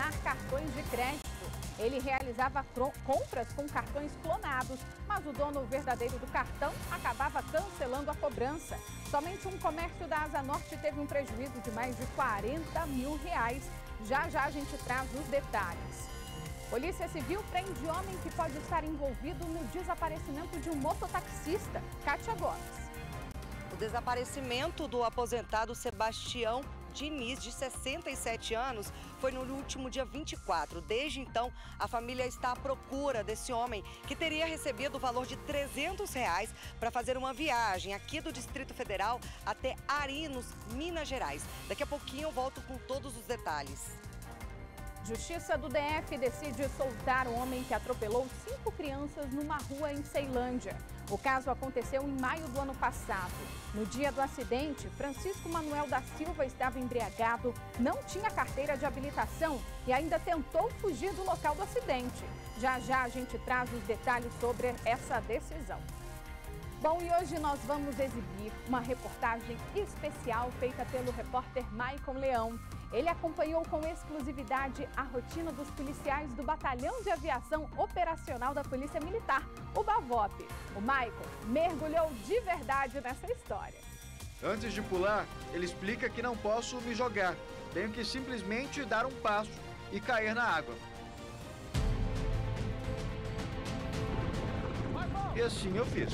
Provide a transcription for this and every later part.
usar cartões de crédito. Ele realizava compras com cartões clonados, mas o dono verdadeiro do cartão acabava cancelando a cobrança. Somente um comércio da Asa Norte teve um prejuízo de mais de R$40 mil. Já a gente traz os detalhes. Polícia Civil prende homem que pode estar envolvido no desaparecimento de um mototaxista. Kátia Gomes. O desaparecimento do aposentado Sebastião Diniz, de 67 anos, foi no último dia 24. Desde então, a família está à procura desse homem, que teria recebido o valor de R$300 para fazer uma viagem aqui do Distrito Federal até Arinos, Minas Gerais. Daqui a pouquinho eu volto com todos os detalhes. Justiça do DF decide soltar o homem que atropelou 5 crianças numa rua em Ceilândia. O caso aconteceu em maio do ano passado. No dia do acidente, Francisco Manuel da Silva estava embriagado, não tinha carteira de habilitação e ainda tentou fugir do local do acidente. Já a gente traz os detalhes sobre essa decisão. Bom, e hoje nós vamos exibir uma reportagem especial feita pelo repórter Maicon Leão. Ele acompanhou com exclusividade a rotina dos policiais do Batalhão de Aviação Operacional da Polícia Militar, o BAVOP. O Maicon mergulhou de verdade nessa história. Antes de pular, ele explica que não posso me jogar. Tenho que simplesmente dar um passo e cair na água. E assim eu fiz.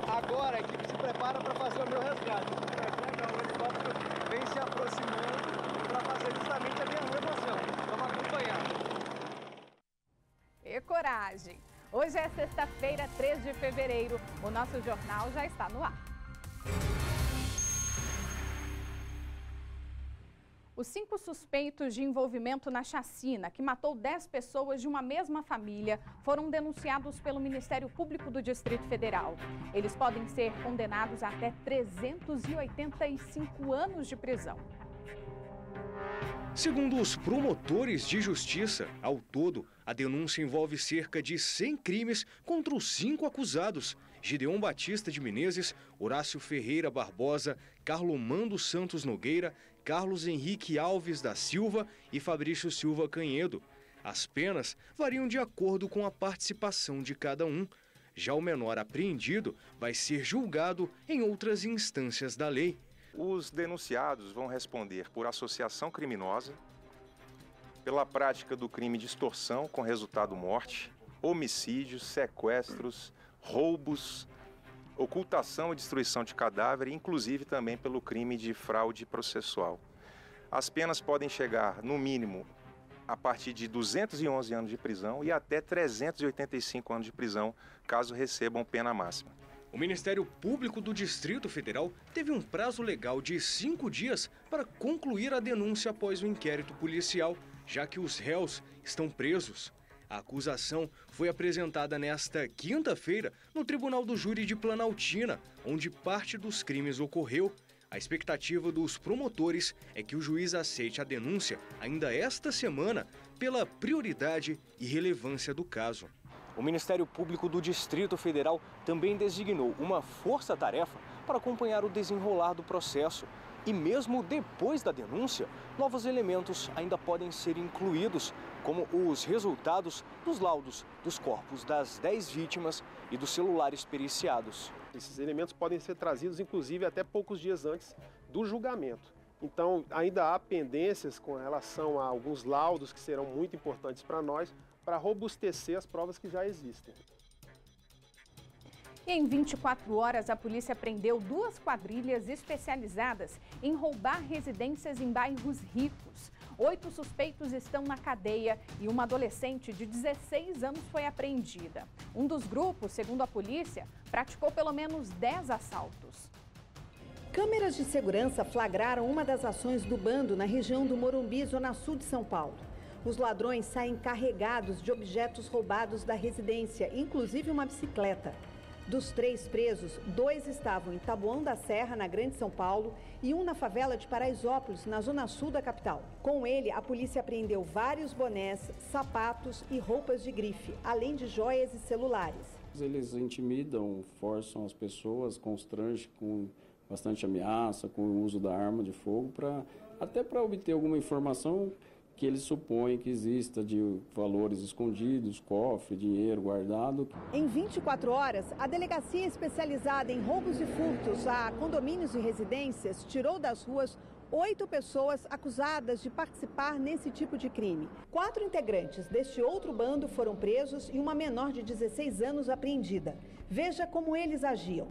Agora a equipe se prepara para fazer o meu resgate. O helicóptero vem se aproximando para fazer justamente a minha emoção. Vamos acompanhar. E coragem! Hoje é sexta-feira, 3 de fevereiro. O nosso jornal já está no ar. Os 5 suspeitos de envolvimento na chacina, que matou 10 pessoas de uma mesma família, foram denunciados pelo Ministério Público do Distrito Federal. Eles podem ser condenados a até 385 anos de prisão. Segundo os promotores de justiça, ao todo, a denúncia envolve cerca de 100 crimes contra os 5 acusados: Gideon Batista de Menezes, Horácio Ferreira Barbosa, Carlomando Santos Nogueira, Carlos Henrique Alves da Silva e Fabrício Silva Canhedo. As penas variam de acordo com a participação de cada um. Já o menor apreendido vai ser julgado em outras instâncias da lei. Os denunciados vão responder por associação criminosa, pela prática do crime de extorsão com resultado morte, homicídios, sequestros, roubos, ocultação e destruição de cadáver, inclusive também pelo crime de fraude processual. As penas podem chegar, no mínimo, a partir de 211 anos de prisão e até 385 anos de prisão, caso recebam pena máxima. O Ministério Público do Distrito Federal teve um prazo legal de 5 dias para concluir a denúncia após o inquérito policial, já que os réus estão presos. A acusação foi apresentada nesta quinta-feira no Tribunal do Júri de Planaltina, onde parte dos crimes ocorreu. A expectativa dos promotores é que o juiz aceite a denúncia ainda esta semana, pela prioridade e relevância do caso. O Ministério Público do Distrito Federal também designou uma força-tarefa para acompanhar o desenrolar do processo. E mesmo depois da denúncia, novos elementos ainda podem ser incluídos, como os resultados dos laudos dos corpos das 10 vítimas e dos celulares periciados. Esses elementos podem ser trazidos, inclusive, até poucos dias antes do julgamento. Então, ainda há pendências com relação a alguns laudos que serão muito importantes para nós, para robustecer as provas que já existem. E em 24 horas, a polícia prendeu 2 quadrilhas especializadas em roubar residências em bairros ricos. 8 suspeitos estão na cadeia e uma adolescente de 16 anos foi apreendida. Um dos grupos, segundo a polícia, praticou pelo menos 10 assaltos. Câmeras de segurança flagraram uma das ações do bando na região do Morumbi, zona sul de São Paulo. Os ladrões saem carregados de objetos roubados da residência, inclusive uma bicicleta. Dos 3 presos, 2 estavam em Taboão da Serra, na Grande São Paulo, e um na favela de Paraisópolis, na zona sul da capital. Com ele, a polícia apreendeu vários bonés, sapatos e roupas de grife, além de joias e celulares. Eles intimidam, forçam as pessoas, constrangem com bastante ameaça, com o uso da arma de fogo, até para obter alguma informação que eles supõem que exista de valores escondidos, cofre, dinheiro guardado. Em 24 horas, a delegacia especializada em roubos e furtos a condomínios e residências tirou das ruas 8 pessoas acusadas de participar nesse tipo de crime. 4 integrantes deste outro bando foram presos e uma menor de 16 anos apreendida. Veja como eles agiam.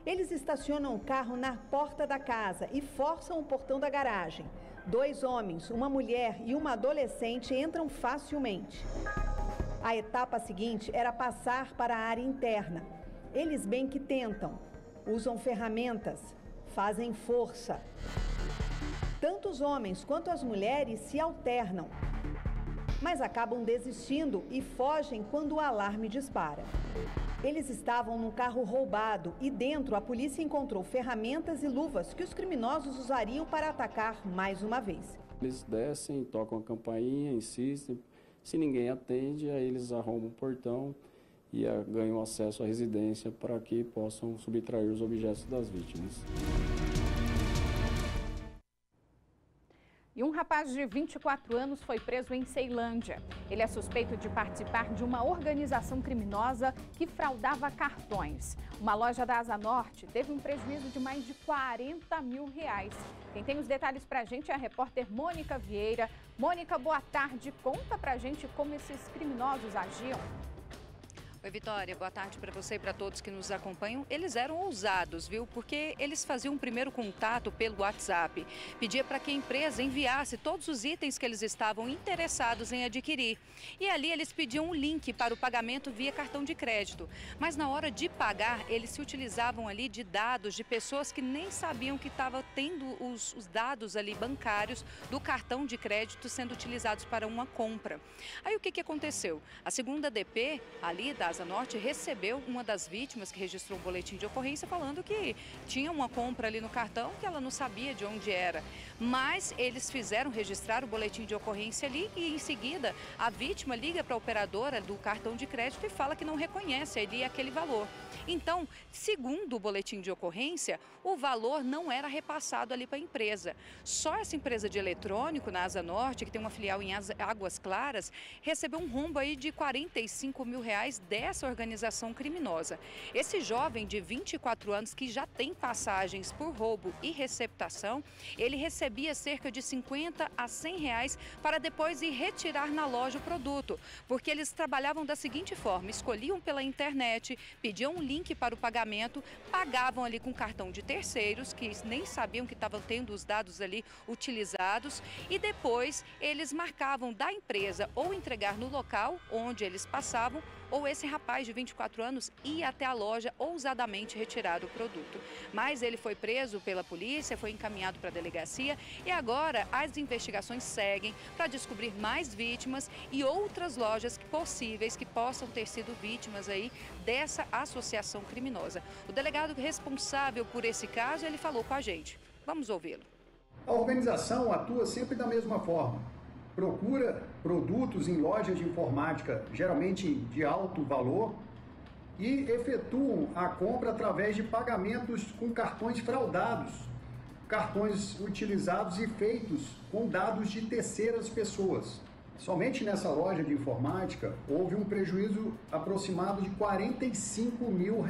Eles estacionam o carro na porta da casa e forçam o portão da garagem. 2 homens, uma mulher e uma adolescente entram facilmente. A etapa seguinte era passar para a área interna. Eles bem que tentam, usam ferramentas, fazem força. Tanto os homens quanto as mulheres se alternam, mas acabam desistindo e fogem quando o alarme dispara. Eles estavam num carro roubado e dentro a polícia encontrou ferramentas e luvas que os criminosos usariam para atacar mais uma vez. Eles descem, tocam a campainha, insistem. Se ninguém atende, aí eles arrombam o portão e ganham acesso à residência para que possam subtrair os objetos das vítimas. E um rapaz de 24 anos foi preso em Ceilândia. Ele é suspeito de participar de uma organização criminosa que fraudava cartões. Uma loja da Asa Norte teve um prejuízo de mais de R$40 mil. Quem tem os detalhes pra gente é a repórter Mônica Vieira. Mônica, boa tarde. Conta pra gente como esses criminosos agiam. Oi, Vitória, boa tarde para você e para todos que nos acompanham. Eles eram ousados, viu? Porque eles faziam um primeiro contato pelo WhatsApp. Pedia para que a empresa enviasse todos os itens que eles estavam interessados em adquirir. E ali eles pediam um link para o pagamento via cartão de crédito. Mas na hora de pagar, eles se utilizavam ali de dados de pessoas que nem sabiam que estavam tendo os dados ali bancários do cartão de crédito sendo utilizados para uma compra. Aí o que aconteceu? A segunda DP ali da Asa Norte recebeu uma das vítimas que registrou um boletim de ocorrência falando que tinha uma compra ali no cartão que ela não sabia de onde era. Mas eles fizeram registrar o boletim de ocorrência ali e em seguida a vítima liga para a operadora do cartão de crédito e fala que não reconhece ali aquele valor. Então, segundo o boletim de ocorrência, o valor não era repassado ali para a empresa. Só essa empresa de eletrônico na Asa Norte, que tem uma filial em Águas Claras, recebeu um rombo aí de R$45 mil dessa organização criminosa. Esse jovem de 24 anos, que já tem passagens por roubo e receptação, ele recebia cerca de R$50 a R$100 para depois ir retirar na loja o produto, porque eles trabalhavam da seguinte forma: escolhiam pela internet, pediam um link para o pagamento, pagavam ali com cartão de terceiros, que nem sabiam que estavam tendo os dados ali utilizados, e depois eles marcavam da empresa ou entregar no local onde eles passavam, ou esse rapaz de 24 anos ia até a loja ousadamente retirar o produto. Mas ele foi preso pela polícia, foi encaminhado para a delegacia e agora as investigações seguem para descobrir mais vítimas e outras lojas possíveis que possam ter sido vítimas aí dessa associação criminosa. O delegado responsável por esse caso, ele falou com a gente. Vamos ouvi-lo. A organização atua sempre da mesma forma. Procura produtos em lojas de informática, geralmente de alto valor, e efetuam a compra através de pagamentos com cartões fraudados, cartões utilizados e feitos com dados de terceiras pessoas. Somente nessa loja de informática houve um prejuízo aproximado de R$45 mil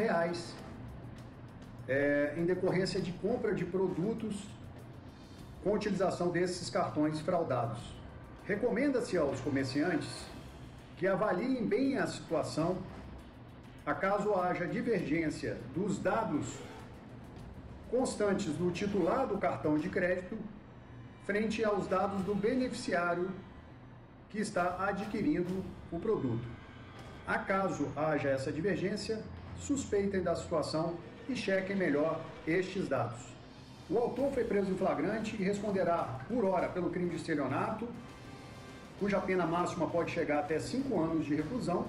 em decorrência de compra de produtos com utilização desses cartões fraudados. Recomenda-se aos comerciantes que avaliem bem a situação, acaso haja divergência dos dados constantes do titular do cartão de crédito frente aos dados do beneficiário que está adquirindo o produto. Acaso haja essa divergência, suspeitem da situação e chequem melhor estes dados. O autor foi preso em flagrante e responderá por hora pelo crime de estelionato, cuja pena máxima pode chegar até 5 anos de reclusão.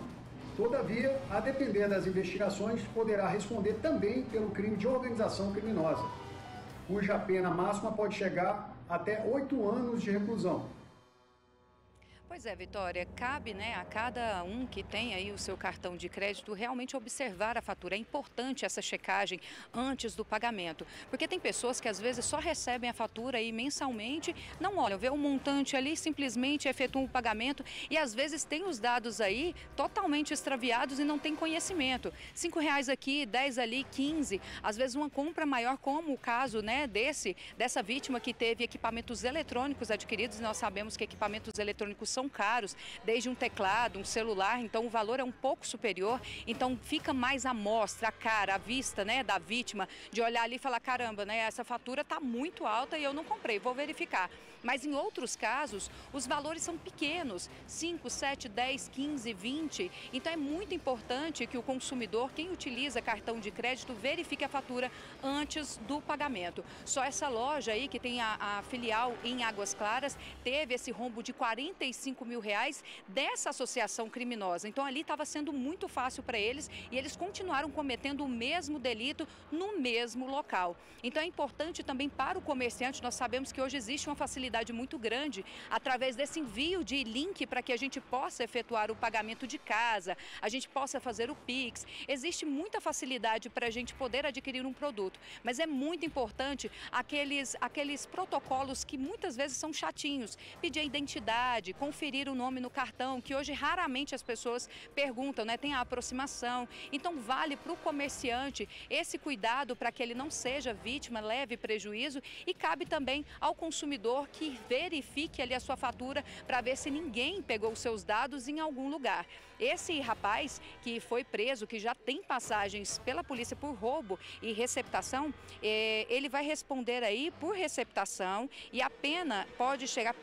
Todavia, a depender das investigações, poderá responder também pelo crime de organização criminosa, cuja pena máxima pode chegar até 8 anos de reclusão. Pois é, Vitória, cabe, né, a cada um que tem aí o seu cartão de crédito realmente observar a fatura. É importante essa checagem antes do pagamento, porque tem pessoas que às vezes só recebem a fatura aí mensalmente, não olham, vê um montante ali, simplesmente efetuam o pagamento e às vezes tem os dados aí totalmente extraviados e não tem conhecimento. R$5 aqui, 10 ali, 15. Às vezes uma compra maior, como o caso, né, dessa vítima que teve equipamentos eletrônicos adquiridos. Nós sabemos que equipamentos eletrônicos são caros, desde um teclado, um celular, então o valor é um pouco superior, então fica mais à mostra, a cara, a vista, né, da vítima, de olhar ali e falar, caramba, né, essa fatura está muito alta e eu não comprei, vou verificar. Mas em outros casos, os valores são pequenos, 5, 7, 10, 15, 20, então é muito importante que o consumidor, quem utiliza cartão de crédito, verifique a fatura antes do pagamento. Só essa loja aí, que tem a filial em Águas Claras, teve esse rombo de R$45 mil dessa associação criminosa. Então ali estava sendo muito fácil para eles e eles continuaram cometendo o mesmo delito no mesmo local. Então é importante também para o comerciante, nós sabemos que hoje existe uma facilidade muito grande através desse envio de link para que a gente possa efetuar o pagamento de casa, a gente possa fazer o Pix. Existe muita facilidade para a gente poder adquirir um produto, mas é muito importante aqueles protocolos que muitas vezes são chatinhos, pedir a identidade, conferir o nome no cartão, que hoje raramente as pessoas perguntam, né? Tem a aproximação. Então vale para o comerciante esse cuidado para que ele não seja vítima, leve prejuízo, e cabe também ao consumidor que verifique ali a sua fatura para ver se ninguém pegou os seus dados em algum lugar. Esse rapaz que foi preso, que já tem passagens pela polícia por roubo e receptação, ele vai responder aí por receptação e a pena pode chegar,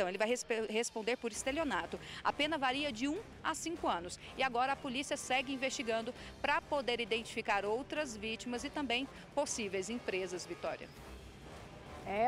ele vai responder por estelionato. A pena varia de 1 a 5 anos. E agora a polícia segue investigando para poder identificar outras vítimas e também possíveis empresas, Vitória.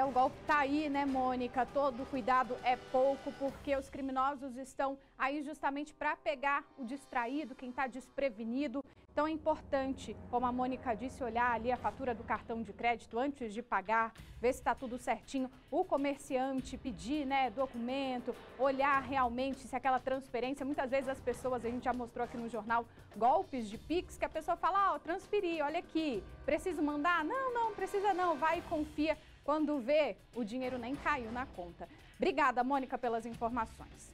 O golpe tá aí, né, Mônica? Todo cuidado é pouco, porque os criminosos estão aí justamente para pegar o distraído, quem está desprevenido. Então é importante, como a Mônica disse, olhar ali a fatura do cartão de crédito antes de pagar, ver se está tudo certinho. O comerciante pedir, né, documento, olhar realmente se aquela transferência. Muitas vezes as pessoas, a gente já mostrou aqui no jornal, golpes de Pix, que a pessoa fala, transferi, olha aqui, preciso mandar? Não precisa não, vai e confia. Quando vê, o dinheiro nem caiu na conta. Obrigada, Mônica, pelas informações.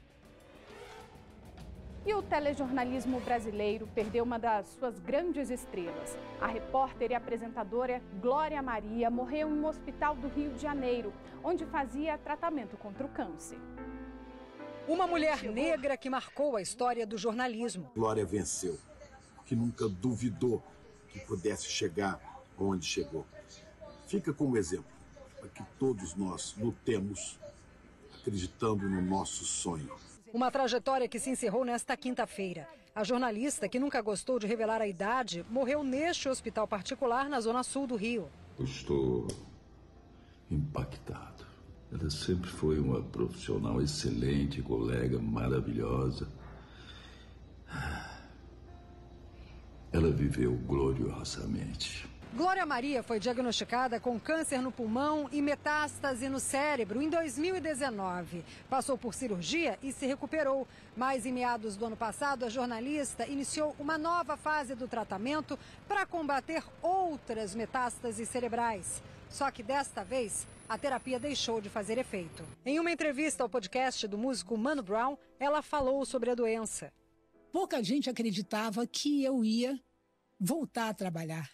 E o telejornalismo brasileiro perdeu uma das suas grandes estrelas. A repórter e apresentadora Glória Maria morreu em um hospital do Rio de Janeiro, onde fazia tratamento contra o câncer. Uma mulher negra que marcou a história do jornalismo. Glória venceu, porque nunca duvidou que pudesse chegar onde chegou. Fica como exemplo para que todos nós lutemos acreditando no nosso sonho. Uma trajetória que se encerrou nesta quinta-feira. A jornalista, que nunca gostou de revelar a idade, morreu neste hospital particular na zona sul do Rio. Eu estou impactado. Ela sempre foi uma profissional excelente, colega maravilhosa. Ela viveu gloriosamente. Glória Maria foi diagnosticada com câncer no pulmão e metástase no cérebro em 2019. Passou por cirurgia e se recuperou. Mas em meados do ano passado, a jornalista iniciou uma nova fase do tratamento para combater outras metástases cerebrais. Só que desta vez, a terapia deixou de fazer efeito. Em uma entrevista ao podcast do músico Mano Brown, ela falou sobre a doença. Pouca gente acreditava que eu ia voltar a trabalhar.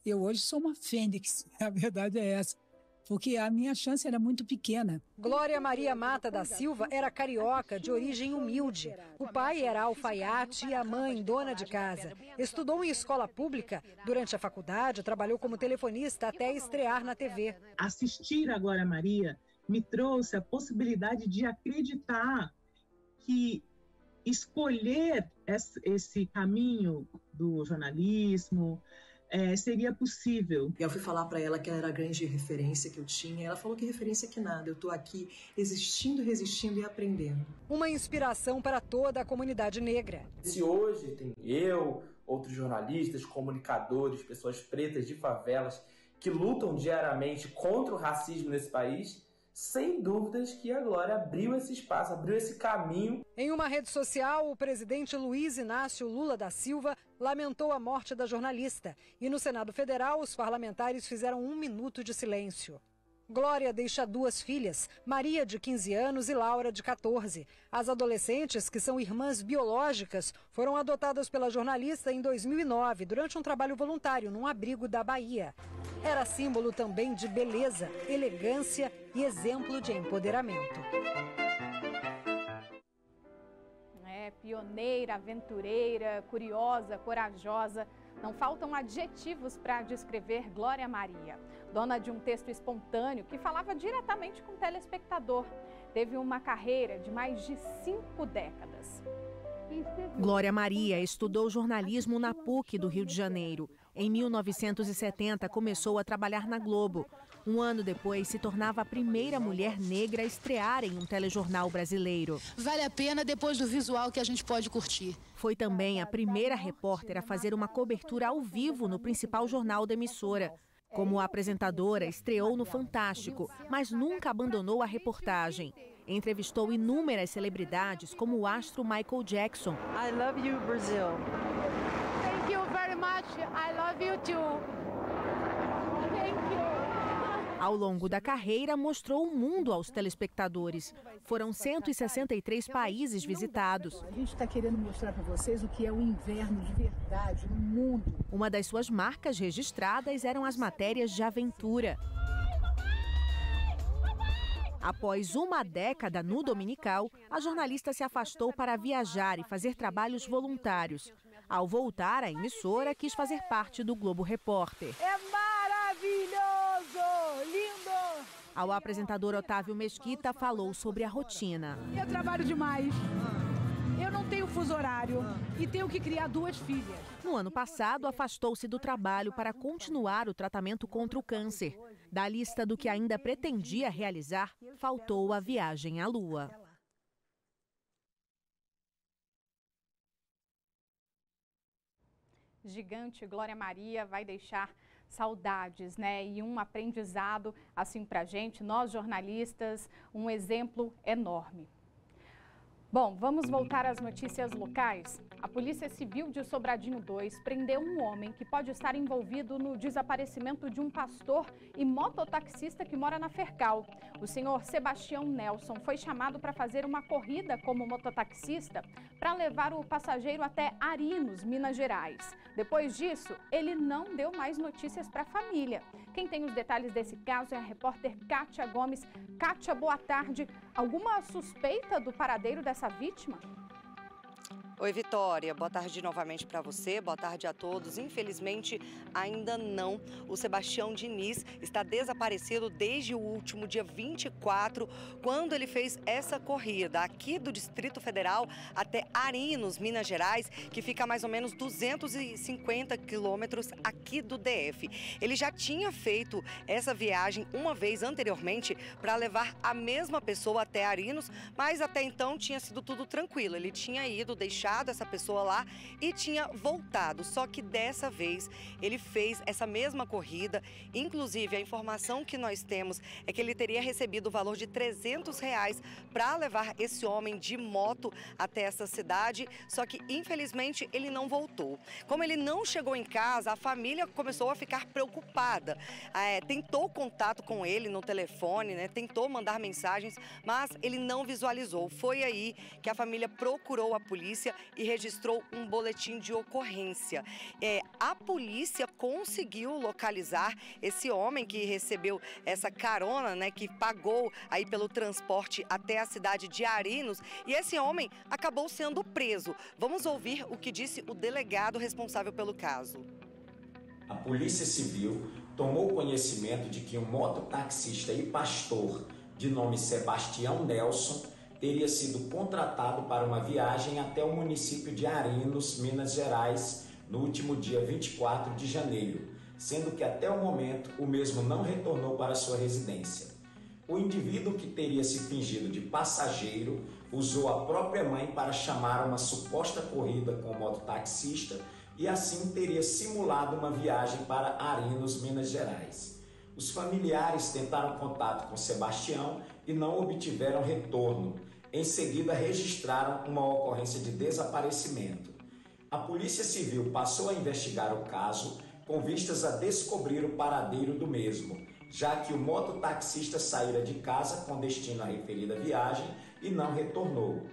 Eu hoje sou uma fênix, a verdade é essa, porque a minha chance era muito pequena. Glória Maria Mata da Silva era carioca, de origem humilde. O pai era alfaiate e a mãe dona de casa. Estudou em escola pública. Durante a faculdade, trabalhou como telefonista até estrear na TV. Assistir a Glória Maria me trouxe a possibilidade de acreditar que escolher esse caminho do jornalismo seria possível. Eu fui falar para ela que ela era a grande referência que eu tinha. Ela falou que referência que nada. Eu estou aqui existindo, resistindo e aprendendo. Uma inspiração para toda a comunidade negra. Se hoje tem eu, outros jornalistas, comunicadores, pessoas pretas de favelas que lutam diariamente contra o racismo nesse país, sem dúvidas que a Glória abriu esse espaço, abriu esse caminho. Em uma rede social, o presidente Luiz Inácio Lula da Silva lamentou a morte da jornalista. E no Senado Federal, os parlamentares fizeram 1 minuto de silêncio. Glória deixa 2 filhas, Maria, de 15 anos, e Laura, de 14. As adolescentes, que são irmãs biológicas, foram adotadas pela jornalista em 2009, durante um trabalho voluntário num abrigo da Bahia. Era símbolo também de beleza, elegância e exemplo de empoderamento. Pioneira, aventureira, curiosa, corajosa. Não faltam adjetivos para descrever Glória Maria. Dona de um texto espontâneo que falava diretamente com o telespectador. Teve uma carreira de mais de 5 décadas. Glória Maria estudou jornalismo na PUC do Rio de Janeiro. Em 1970, começou a trabalhar na Globo. Um ano depois, se tornava a primeira mulher negra a estrear em um telejornal brasileiro. Vale a pena depois do visual que a gente pode curtir. Foi também a primeira repórter a fazer uma cobertura ao vivo no principal jornal da emissora. Como apresentadora, estreou no Fantástico, mas nunca abandonou a reportagem. Entrevistou inúmeras celebridades, como o astro Michael Jackson. I love you, Brazil. Thank you very much. I love you too. Thank you. Ao longo da carreira, mostrou o mundo aos telespectadores. Foram 163 países visitados. A gente está querendo mostrar para vocês o que é o inverno de verdade no mundo. Uma das suas marcas registradas eram as matérias de aventura. Após uma década no Dominical, a jornalista se afastou para viajar e fazer trabalhos voluntários. Ao voltar à emissora, quis fazer parte do Globo Repórter. É maravilhoso! Lindo! Ao apresentador Otávio Mesquita, falou sobre a rotina. Eu trabalho demais. Eu não tenho fuso horário e tenho que criar 2 filhas. No ano passado, afastou-se do trabalho para continuar o tratamento contra o câncer. Da lista do que ainda pretendia realizar, faltou a viagem à Lua. Gigante Glória Maria vai deixar saudades, né? E um aprendizado, assim, pra gente, nós jornalistas, um exemplo enorme. Bom, vamos voltar às notícias locais. A Polícia Civil de Sobradinho 2 prendeu um homem que pode estar envolvido no desaparecimento de um pastor e mototaxista que mora na Fercal. O senhor Sebastião Nelson foi chamado para fazer uma corrida como mototaxista para levar o passageiro até Arinos, Minas Gerais. Depois disso, ele não deu mais notícias para a família. Quem tem os detalhes desse caso é a repórter Kátia Gomes. Kátia, boa tarde. Alguma suspeita do paradeiro dessa vítima? Oi, Vitória. Boa tarde novamente para você. Boa tarde a todos. Infelizmente, ainda não. O Sebastião Diniz está desaparecido desde o último dia 24, quando ele fez essa corrida aqui do Distrito Federal até Arinos, Minas Gerais, que fica a mais ou menos 250 quilômetros aqui do DF. Ele já tinha feito essa viagem uma vez anteriormente para levar a mesma pessoa até Arinos, mas até então tinha sido tudo tranquilo. Ele tinha ido deixar essa pessoa lá e tinha voltado, só que dessa vez ele fez essa mesma corrida. Inclusive, a informação que nós temos é que ele teria recebido o valor de R$300 para levar esse homem de moto até essa cidade, só que infelizmente ele não voltou. Como ele não chegou em casa, a família começou a ficar preocupada. Tentou contato com ele no telefone, né? Tentou mandar mensagens, mas ele não visualizou. Foi aí que a família procurou a polícia e registrou um boletim de ocorrência. A polícia conseguiu localizar esse homem que recebeu essa carona, né, que pagou aí pelo transporte até a cidade de Arinos, e esse homem acabou sendo preso. Vamos ouvir o que disse o delegado responsável pelo caso. A Polícia Civil tomou conhecimento de que um mototaxista e pastor de nome Sebastião Nelson teria sido contratado para uma viagem até o município de Arinos, Minas Gerais, no último dia 24 de janeiro, sendo que até o momento o mesmo não retornou para sua residência. O indivíduo, que teria se fingido de passageiro, usou a própria mãe para chamar uma suposta corrida com o mototaxista e assim teria simulado uma viagem para Arinos, Minas Gerais. Os familiares tentaram contato com Sebastião e não obtiveram retorno. Em seguida, registraram uma ocorrência de desaparecimento. A Polícia Civil passou a investigar o caso com vistas a descobrir o paradeiro do mesmo, já que o mototaxista saíra de casa com destino à referida viagem e não retornou.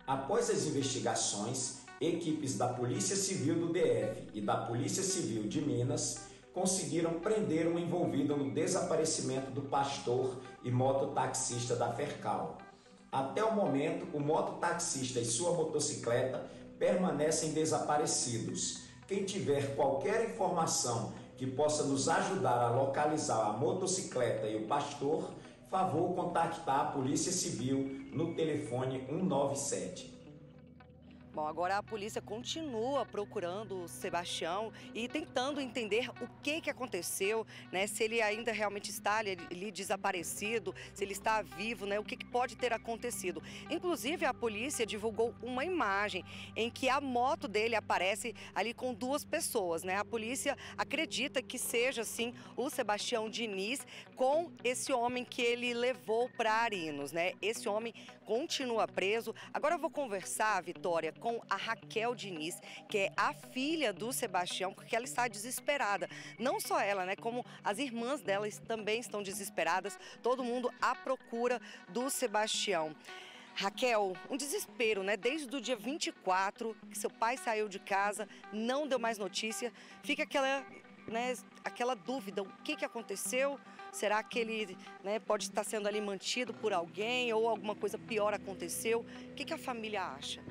Após as investigações, equipes da Polícia Civil do DF e da Polícia Civil de Minas conseguiram prender um envolvido no desaparecimento do pastor e mototaxista da Fercal. Até o momento, o mototaxista e sua motocicleta permanecem desaparecidos. Quem tiver qualquer informação que possa nos ajudar a localizar a motocicleta e o pastor, favor contactar a Polícia Civil no telefone 197. Bom, agora a polícia continua procurando o Sebastião e tentando entender o que aconteceu, né? Se ele ainda realmente está ali desaparecido, se ele está vivo, né? O que pode ter acontecido. Inclusive, a polícia divulgou uma imagem em que a moto dele aparece ali com duas pessoas, né? A polícia acredita que seja, sim, o Sebastião Diniz com esse homem que ele levou para Arinos, né? Esse homem continua preso. Agora eu vou conversar, Vitória, com a Raquel Diniz, que é a filha do Sebastião, porque ela está desesperada. Não só ela, né, como as irmãs dela também estão desesperadas, todo mundo à procura do Sebastião. Raquel, um desespero, né? Desde o dia 24, que seu pai saiu de casa, não deu mais notícia, fica aquela dúvida, o que aconteceu? Será que ele, né, pode estar sendo ali mantido por alguém ou alguma coisa pior aconteceu? O que a família acha?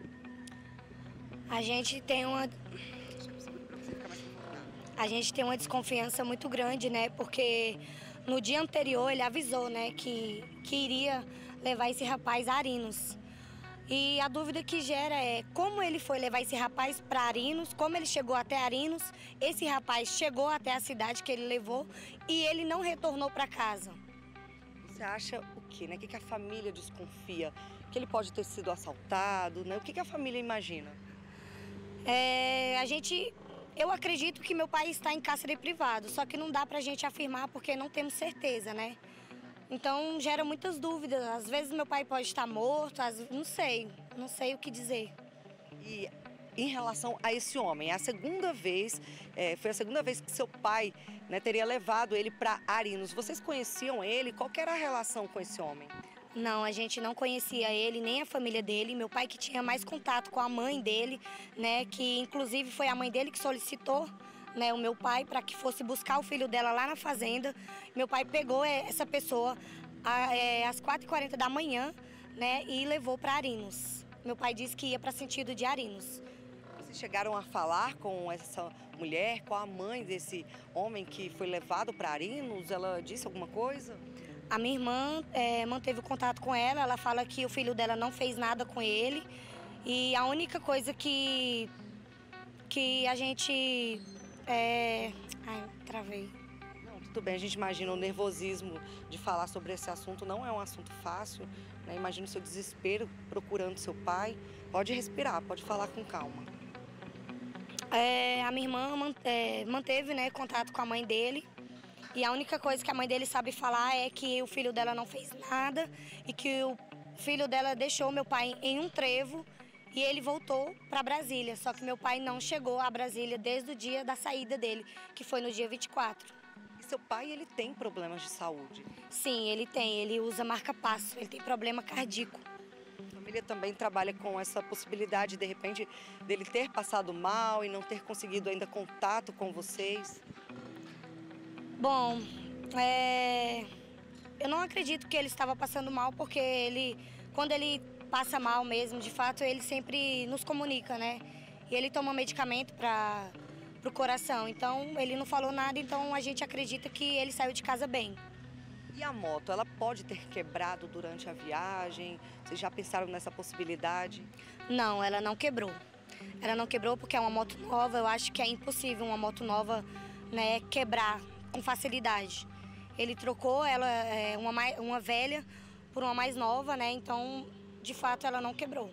A gente tem uma desconfiança muito grande, né? Porque no dia anterior ele avisou, né, que iria levar esse rapaz a Arinos. E a dúvida que gera é como ele foi levar esse rapaz para Arinos, como ele chegou até Arinos, esse rapaz chegou até a cidade que ele levou e ele não retornou para casa. Você acha o quê, né? O que a família desconfia? Que ele pode ter sido assaltado, né? O que a família imagina? Eu acredito que meu pai está em cárcere privado, só que não dá pra gente afirmar porque não temos certeza, né? Então gera muitas dúvidas. Às vezes meu pai pode estar morto, não sei o que dizer. E em relação a esse homem, foi a segunda vez que seu pai, né, teria levado ele para Arinos. Vocês conheciam ele? Qual que era a relação com esse homem? Não, a gente não conhecia ele, nem a família dele. Meu pai que tinha mais contato com a mãe dele, né, que inclusive foi a mãe dele que solicitou, né, o meu pai para que fosse buscar o filho dela lá na fazenda. Meu pai pegou essa pessoa às 4h40 da manhã, né, e levou para Arinos. Meu pai disse que ia para sentido de Arinos. Vocês chegaram a falar com essa mulher, com a mãe desse homem que foi levado para Arinos? Ela disse alguma coisa? A minha irmã manteve o contato com ela, ela fala que o filho dela não fez nada com ele. E a única coisa que a gente... travei. Não, tudo bem, a gente imagina o nervosismo de falar sobre esse assunto, não é um assunto fácil, né? Imagina o seu desespero procurando seu pai. Pode respirar, pode falar com calma. A minha irmã manteve, né, contato com a mãe dele. E a única coisa que a mãe dele sabe falar é que o filho dela não fez nada e que o filho dela deixou meu pai em um trevo e ele voltou para Brasília. Só que meu pai não chegou a Brasília desde o dia da saída dele, que foi no dia 24. E seu pai, ele tem problemas de saúde? Sim, ele tem. Ele usa marca-passo, ele tem problema cardíaco. A família também trabalha com essa possibilidade, de repente, dele ter passado mal e não ter conseguido ainda contato com vocês? Bom, eu não acredito que ele estava passando mal, porque quando ele passa mal mesmo, de fato, ele sempre nos comunica, né? E ele toma medicamento para o coração, então ele não falou nada, então a gente acredita que ele saiu de casa bem. E a moto, ela pode ter quebrado durante a viagem? Vocês já pensaram nessa possibilidade? Não, ela não quebrou. Ela não quebrou porque é uma moto nova, eu acho que é impossível uma moto nova, né, quebrar com facilidade. Ele trocou ela, uma velha por uma mais nova, né? Então, de fato, ela não quebrou.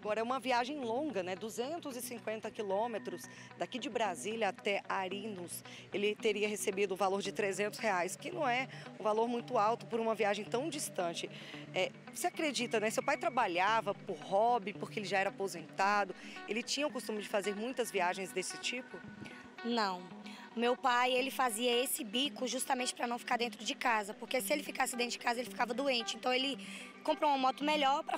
Agora, é uma viagem longa, né? 250 quilômetros daqui de Brasília até Arinos. Ele teria recebido o valor de R$300, que não é um valor muito alto por uma viagem tão distante. Você acredita, né? Seu pai trabalhava por hobby, porque ele já era aposentado. Ele tinha o costume de fazer muitas viagens desse tipo? Não. Meu pai, ele fazia esse bico justamente para não ficar dentro de casa, porque se ele ficasse dentro de casa, ele ficava doente. Então ele comprou uma moto melhor para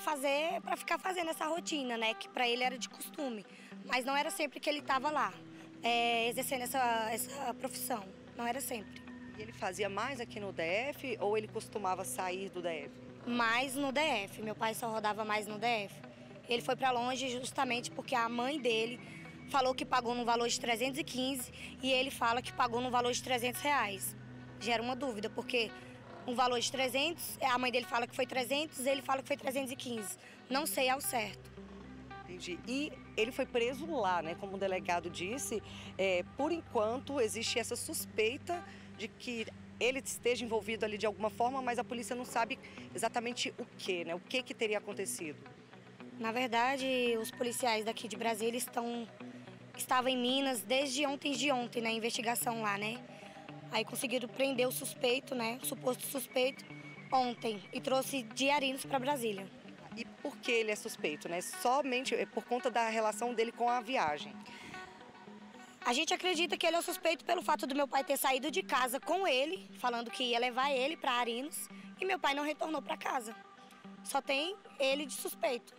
ficar fazendo essa rotina, né, que para ele era de costume. Mas não era sempre que ele estava lá, exercendo essa profissão. Não era sempre. E ele fazia mais aqui no DF ou ele costumava sair do DF? Mais no DF. Meu pai só rodava mais no DF. Ele foi para longe justamente porque a mãe dele falou que pagou no valor de 315 e ele fala que pagou no valor de R$300. Gera uma dúvida, porque um valor de 300, a mãe dele fala que foi 300, ele fala que foi 315. Não sei ao certo. Entendi. E ele foi preso lá, né? Como o delegado disse, por enquanto existe essa suspeita de que ele esteja envolvido ali de alguma forma, mas a polícia não sabe exatamente o que, né? O que teria acontecido. Na verdade, os policiais daqui de Brasília estavam em Minas desde ontem, na investigação lá, né? Aí conseguiram prender o suspeito, né? O suposto suspeito, ontem. E trouxe de Arinos para Brasília. E por que ele é suspeito, né? Somente por conta da relação dele com a viagem? A gente acredita que ele é o suspeito pelo fato do meu pai ter saído de casa com ele, falando que ia levar ele para Arinos, e meu pai não retornou para casa. Só tem ele de suspeito.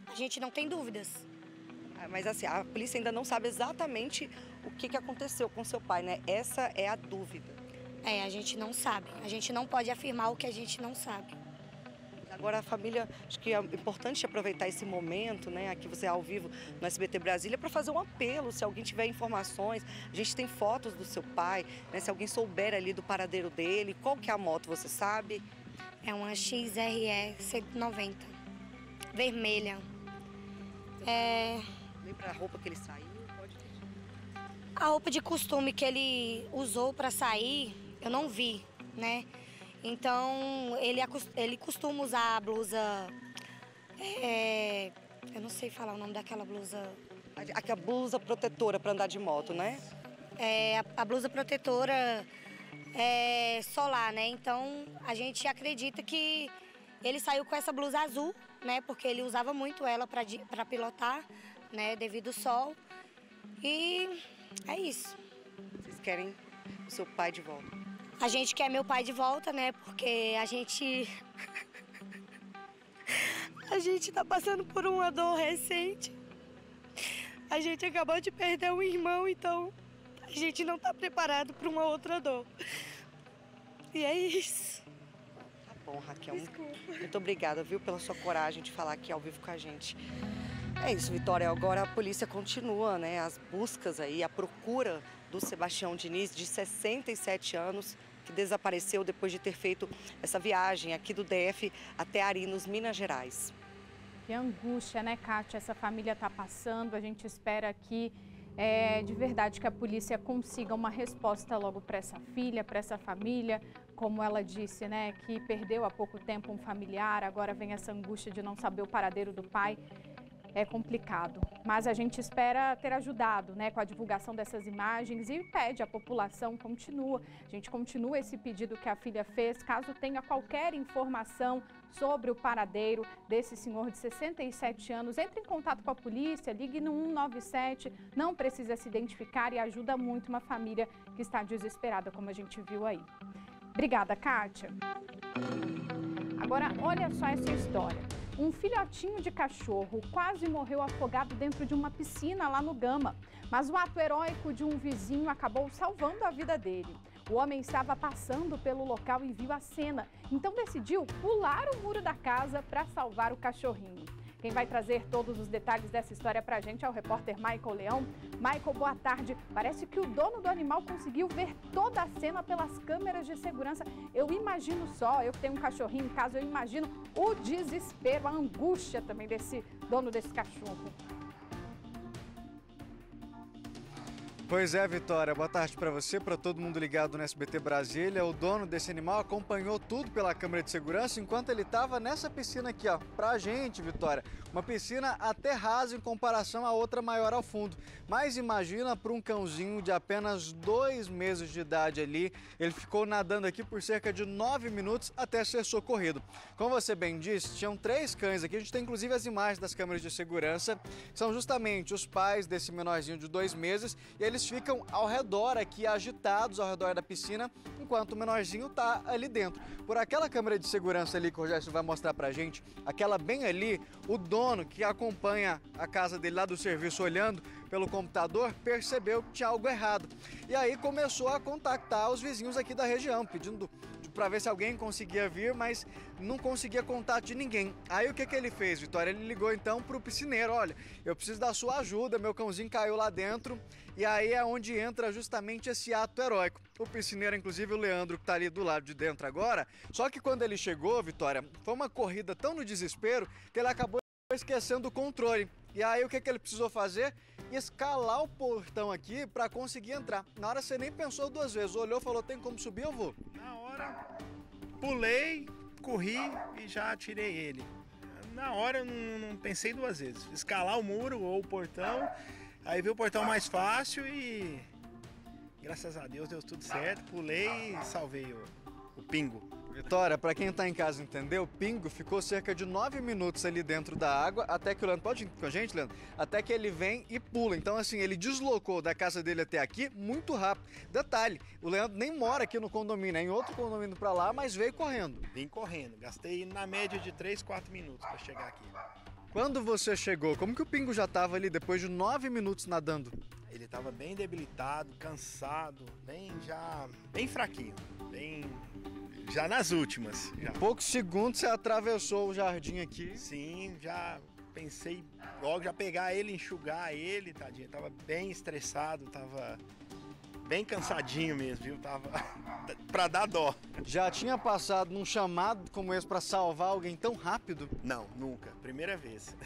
A gente não tem dúvidas. Mas assim, a polícia ainda não sabe exatamente o que aconteceu com seu pai, né? Essa é a dúvida. A gente não sabe. A gente não pode afirmar o que a gente não sabe. Agora a família, acho que é importante aproveitar esse momento, né? Aqui você é ao vivo no SBT Brasília, para fazer um apelo, se alguém tiver informações. A gente tem fotos do seu pai, né? Se alguém souber ali do paradeiro dele, qual que é a moto, você sabe? É uma XRE 190, vermelha. Lembra a roupa que ele saiu? A roupa de costume que ele usou para sair, eu não vi, né? Então, ele costuma usar a blusa... eu não sei falar o nome daquela blusa... A blusa protetora para andar de moto, né? A blusa protetora solar, né? Então, a gente acredita que ele saiu com essa blusa azul, né? Porque ele usava muito ela para pilotar, né? Devido ao sol. E é isso. Vocês querem o seu pai de volta? A gente quer meu pai de volta, né? Porque a gente tá passando por uma dor recente. A gente acabou de perder um irmão, então a gente não tá preparado para uma outra dor. E é isso. Tá bom, Raquel. Desculpa. Muito obrigada, viu, pela sua coragem de falar aqui ao vivo com a gente. É isso, Vitória. Agora a polícia continua, né? As buscas aí, a procura do Sebastião Diniz, de 67 anos, que desapareceu depois de ter feito essa viagem aqui do DF até Arinos, Minas Gerais. Que angústia, né, Kátia? Essa família está passando. A gente espera que, de verdade, que a polícia consiga uma resposta logo para essa filha, para essa família. Como ela disse, né, que perdeu há pouco tempo um familiar, agora vem essa angústia de não saber o paradeiro do pai. É complicado, mas a gente espera ter ajudado, né, com a divulgação dessas imagens e pede, a população continua. A gente continua esse pedido que a filha fez, caso tenha qualquer informação sobre o paradeiro desse senhor de 67 anos, entre em contato com a polícia, ligue no 197, não precisa se identificar e ajuda muito uma família que está desesperada, como a gente viu aí. Obrigada, Kátia. Agora, olha só essa história. Um filhotinho de cachorro quase morreu afogado dentro de uma piscina lá no Gama. Mas o ato heróico de um vizinho acabou salvando a vida dele. O homem estava passando pelo local e viu a cena. Então decidiu pular o muro da casa para salvar o cachorrinho. Quem vai trazer todos os detalhes dessa história para a gente é o repórter Michael Leão. Michael, boa tarde. Parece que o dono do animal conseguiu ver toda a cena pelas câmeras de segurança. Eu imagino só, eu que tenho um cachorrinho em casa, eu imagino o desespero, a angústia também desse dono desse cachorro. Pois é, Vitória, boa tarde para você, para todo mundo ligado no SBT Brasília. O dono desse animal acompanhou tudo pela câmera de segurança enquanto ele estava nessa piscina aqui, ó, pra gente, Vitória. Uma piscina até rasa em comparação à outra maior ao fundo. Mas imagina para um cãozinho de apenas 2 meses de idade ali, ele ficou nadando aqui por cerca de 9 minutos até ser socorrido. Como você bem disse, tinham 3 cães aqui, a gente tem inclusive as imagens das câmeras de segurança, são justamente os pais desse menorzinho de 2 meses e eles ficam ao redor aqui, agitados ao redor da piscina, enquanto o menorzinho tá ali dentro. Por aquela câmera de segurança ali que o Rogério vai mostrar pra gente, aquela bem ali, o dono que acompanha a casa dele lá do serviço olhando pelo computador, percebeu que tinha algo errado. E aí começou a contactar os vizinhos aqui da região, pedindo para ver se alguém conseguia vir, mas não conseguia contato de ninguém. Aí o que ele fez, Vitória? Ele ligou então pro piscineiro, olha, eu preciso da sua ajuda, meu cãozinho caiu lá dentro. E aí é onde entra justamente esse ato heróico. O piscineiro, inclusive o Leandro, que tá ali do lado de dentro agora, só que quando ele chegou, Vitória, foi uma corrida tão no desespero que ele acabou esquecendo o controle. E aí o que ele precisou fazer? Escalar o portão aqui para conseguir entrar. Na hora você nem pensou 2 vezes, olhou e falou, tem como subir, eu vou. Na hora, pulei, corri e já tirei ele. Na hora eu não pensei 2 vezes. Escalar o muro ou o portão, aí veio o portão mais fácil e graças a Deus deu tudo certo. Pulei e salvei o Pingo. Vitória, para quem tá em casa entender, o Pingo ficou cerca de 9 minutos ali dentro da água, até que o Leandro, pode ir com a gente, Leandro? Até que ele vem e pula. Então, assim, ele deslocou da casa dele até aqui muito rápido. Detalhe, o Leandro nem mora aqui no condomínio, é em outro condomínio para lá, mas veio correndo. Vim correndo, gastei na média de 3, 4 minutos para chegar aqui. Quando você chegou, como que o Pingo já tava ali depois de 9 minutos nadando? Ele estava bem debilitado, cansado, bem fraquinho, já nas últimas. Já. Em poucos segundos você atravessou o jardim aqui. Sim, já pensei logo já pegar ele, enxugar ele, tadinho. Tava bem estressado, tava bem cansadinho mesmo, viu? Tava pra dar dó. Já tinha passado num chamado como esse pra salvar alguém tão rápido? Não, nunca. Primeira vez.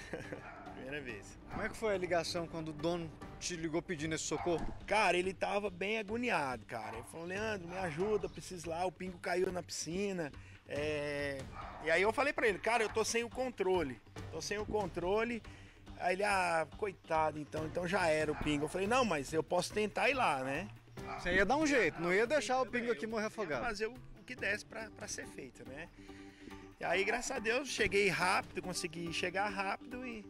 Primeira vez. Como é que foi a ligação quando o dono te ligou pedindo esse socorro? Cara, ele tava bem agoniado, cara. Ele falou, Leandro, me ajuda, preciso lá, o Pingo caiu na piscina. E aí eu falei pra ele, cara, eu tô sem o controle. Aí ele, coitado, então já era o Pingo. Eu falei, não, mas eu posso tentar ir lá, né? Você ia dar um jeito, não ia deixar o Pingo aqui morrer afogado. Fazer o que desse pra ser feito, né? E aí, graças a Deus, cheguei rápido, consegui chegar rápido e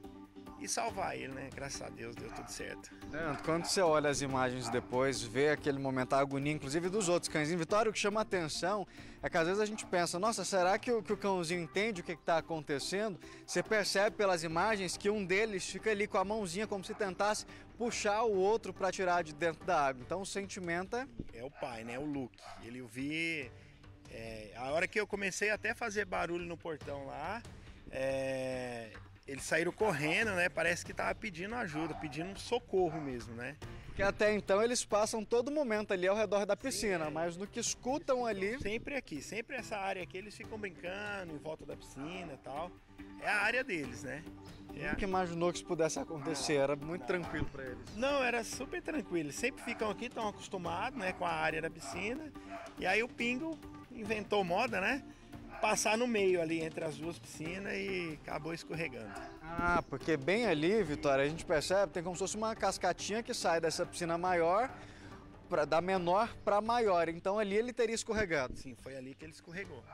salvar ele, né? Graças a Deus deu tudo certo. Leandro, quando você olha as imagens depois, vê aquele momento, a agonia, inclusive dos outros cãezinhos, Vitória, o que chama a atenção é que às vezes a gente pensa, nossa, será que o cãozinho entende o que está acontecendo? Você percebe pelas imagens que um deles fica ali com a mãozinha como se tentasse puxar o outro para tirar de dentro da água. Então o sentimento é o pai, né? O Luke. Ele vi... a hora que eu comecei até a fazer barulho no portão lá, eles saíram correndo, né? Parece que tava pedindo ajuda, pedindo socorro mesmo, né? Porque até então eles passam todo momento ali ao redor da piscina, mas no que escutam ali... Sempre aqui, sempre essa área aqui, eles ficam brincando em volta da piscina e tal. É a área deles, né? Nunca imaginou que isso pudesse acontecer, era muito tranquilo para eles. Não, era super tranquilo, eles sempre ficam aqui, estão acostumados, né, com a área da piscina. E aí o Pingo inventou moda, né? Passar no meio ali entre as 2 piscinas e acabou escorregando. Porque bem ali, Vitória, a gente percebe, tem como se fosse uma cascatinha que sai dessa piscina maior, da menor para maior. Então ali ele teria escorregado. Sim, foi ali que ele escorregou.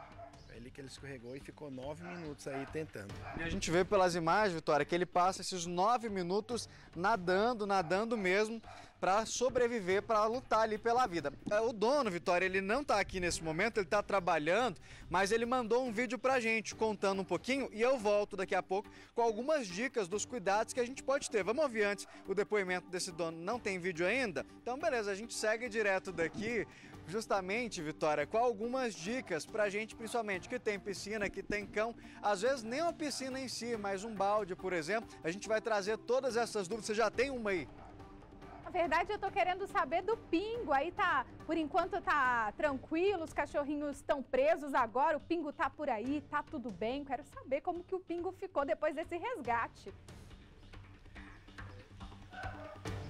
Foi ali que ele escorregou e ficou 9 minutos aí tentando. E a gente vê pelas imagens, Vitória, que ele passa esses 9 minutos nadando mesmo, para sobreviver, para lutar ali pela vida. O dono, Vitória, ele não está aqui nesse momento, ele está trabalhando, mas ele mandou um vídeo pra gente contando um pouquinho e eu volto daqui a pouco com algumas dicas dos cuidados que a gente pode ter. Vamos ouvir antes o depoimento desse dono. Não tem vídeo ainda? Então beleza, a gente segue direto daqui, justamente, Vitória, com algumas dicas pra gente, principalmente, que tem piscina, que tem cão, às vezes nem uma piscina em si, mas um balde, por exemplo. A gente vai trazer todas essas dúvidas. Você já tem uma aí? Na verdade, eu tô querendo saber do Pingo. Aí tá, por enquanto tá tranquilo, os cachorrinhos estão presos agora, o Pingo tá por aí, tá tudo bem. Quero saber como que o Pingo ficou depois desse resgate.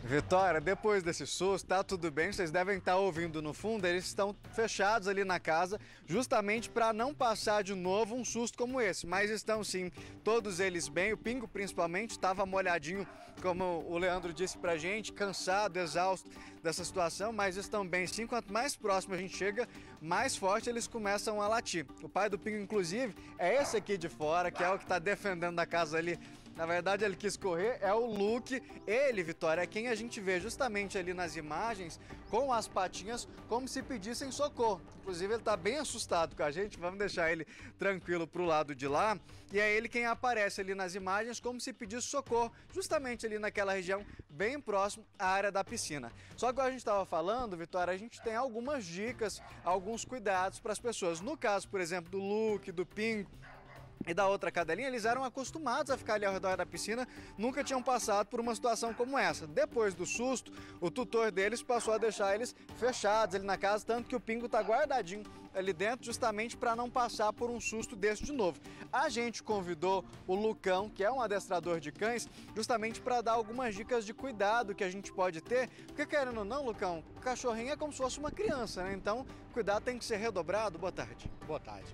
Vitória, depois desse susto, tá tudo bem, vocês devem estar ouvindo no fundo, eles estão fechados ali na casa, justamente para não passar de novo um susto como esse, mas estão sim, todos eles bem, o Pingo principalmente estava molhadinho, como o Leandro disse pra gente, cansado, exausto dessa situação, mas estão bem sim, quanto mais próximo a gente chega, mais forte eles começam a latir. O pai do Pingo, inclusive, é esse aqui de fora, que é o que está defendendo a casa ali. Na verdade, ele quis correr, é o Luke. Ele, Vitória, é quem a gente vê justamente ali nas imagens, com as patinhas, como se pedissem socorro. Inclusive, ele está bem assustado com a gente, vamos deixar ele tranquilo pro lado de lá. E é ele quem aparece ali nas imagens, como se pedisse socorro, justamente ali naquela região, bem próximo à área da piscina. Só que a gente estava falando, Vitória, a gente tem algumas dicas, alguns cuidados para as pessoas. No caso, por exemplo, do Luke, do Pingo, e da outra cadelinha, eles eram acostumados a ficar ali ao redor da piscina, nunca tinham passado por uma situação como essa. Depois do susto, o tutor deles passou a deixar eles fechados ali na casa, tanto que o Pingo tá guardadinho ali dentro, justamente para não passar por um susto desse de novo. A gente convidou o Lucão, que é um adestrador de cães, justamente para dar algumas dicas de cuidado que a gente pode ter, porque querendo ou não, Lucão, o cachorrinho é como se fosse uma criança, né? Então, cuidado tem que ser redobrado. Boa tarde. Boa tarde.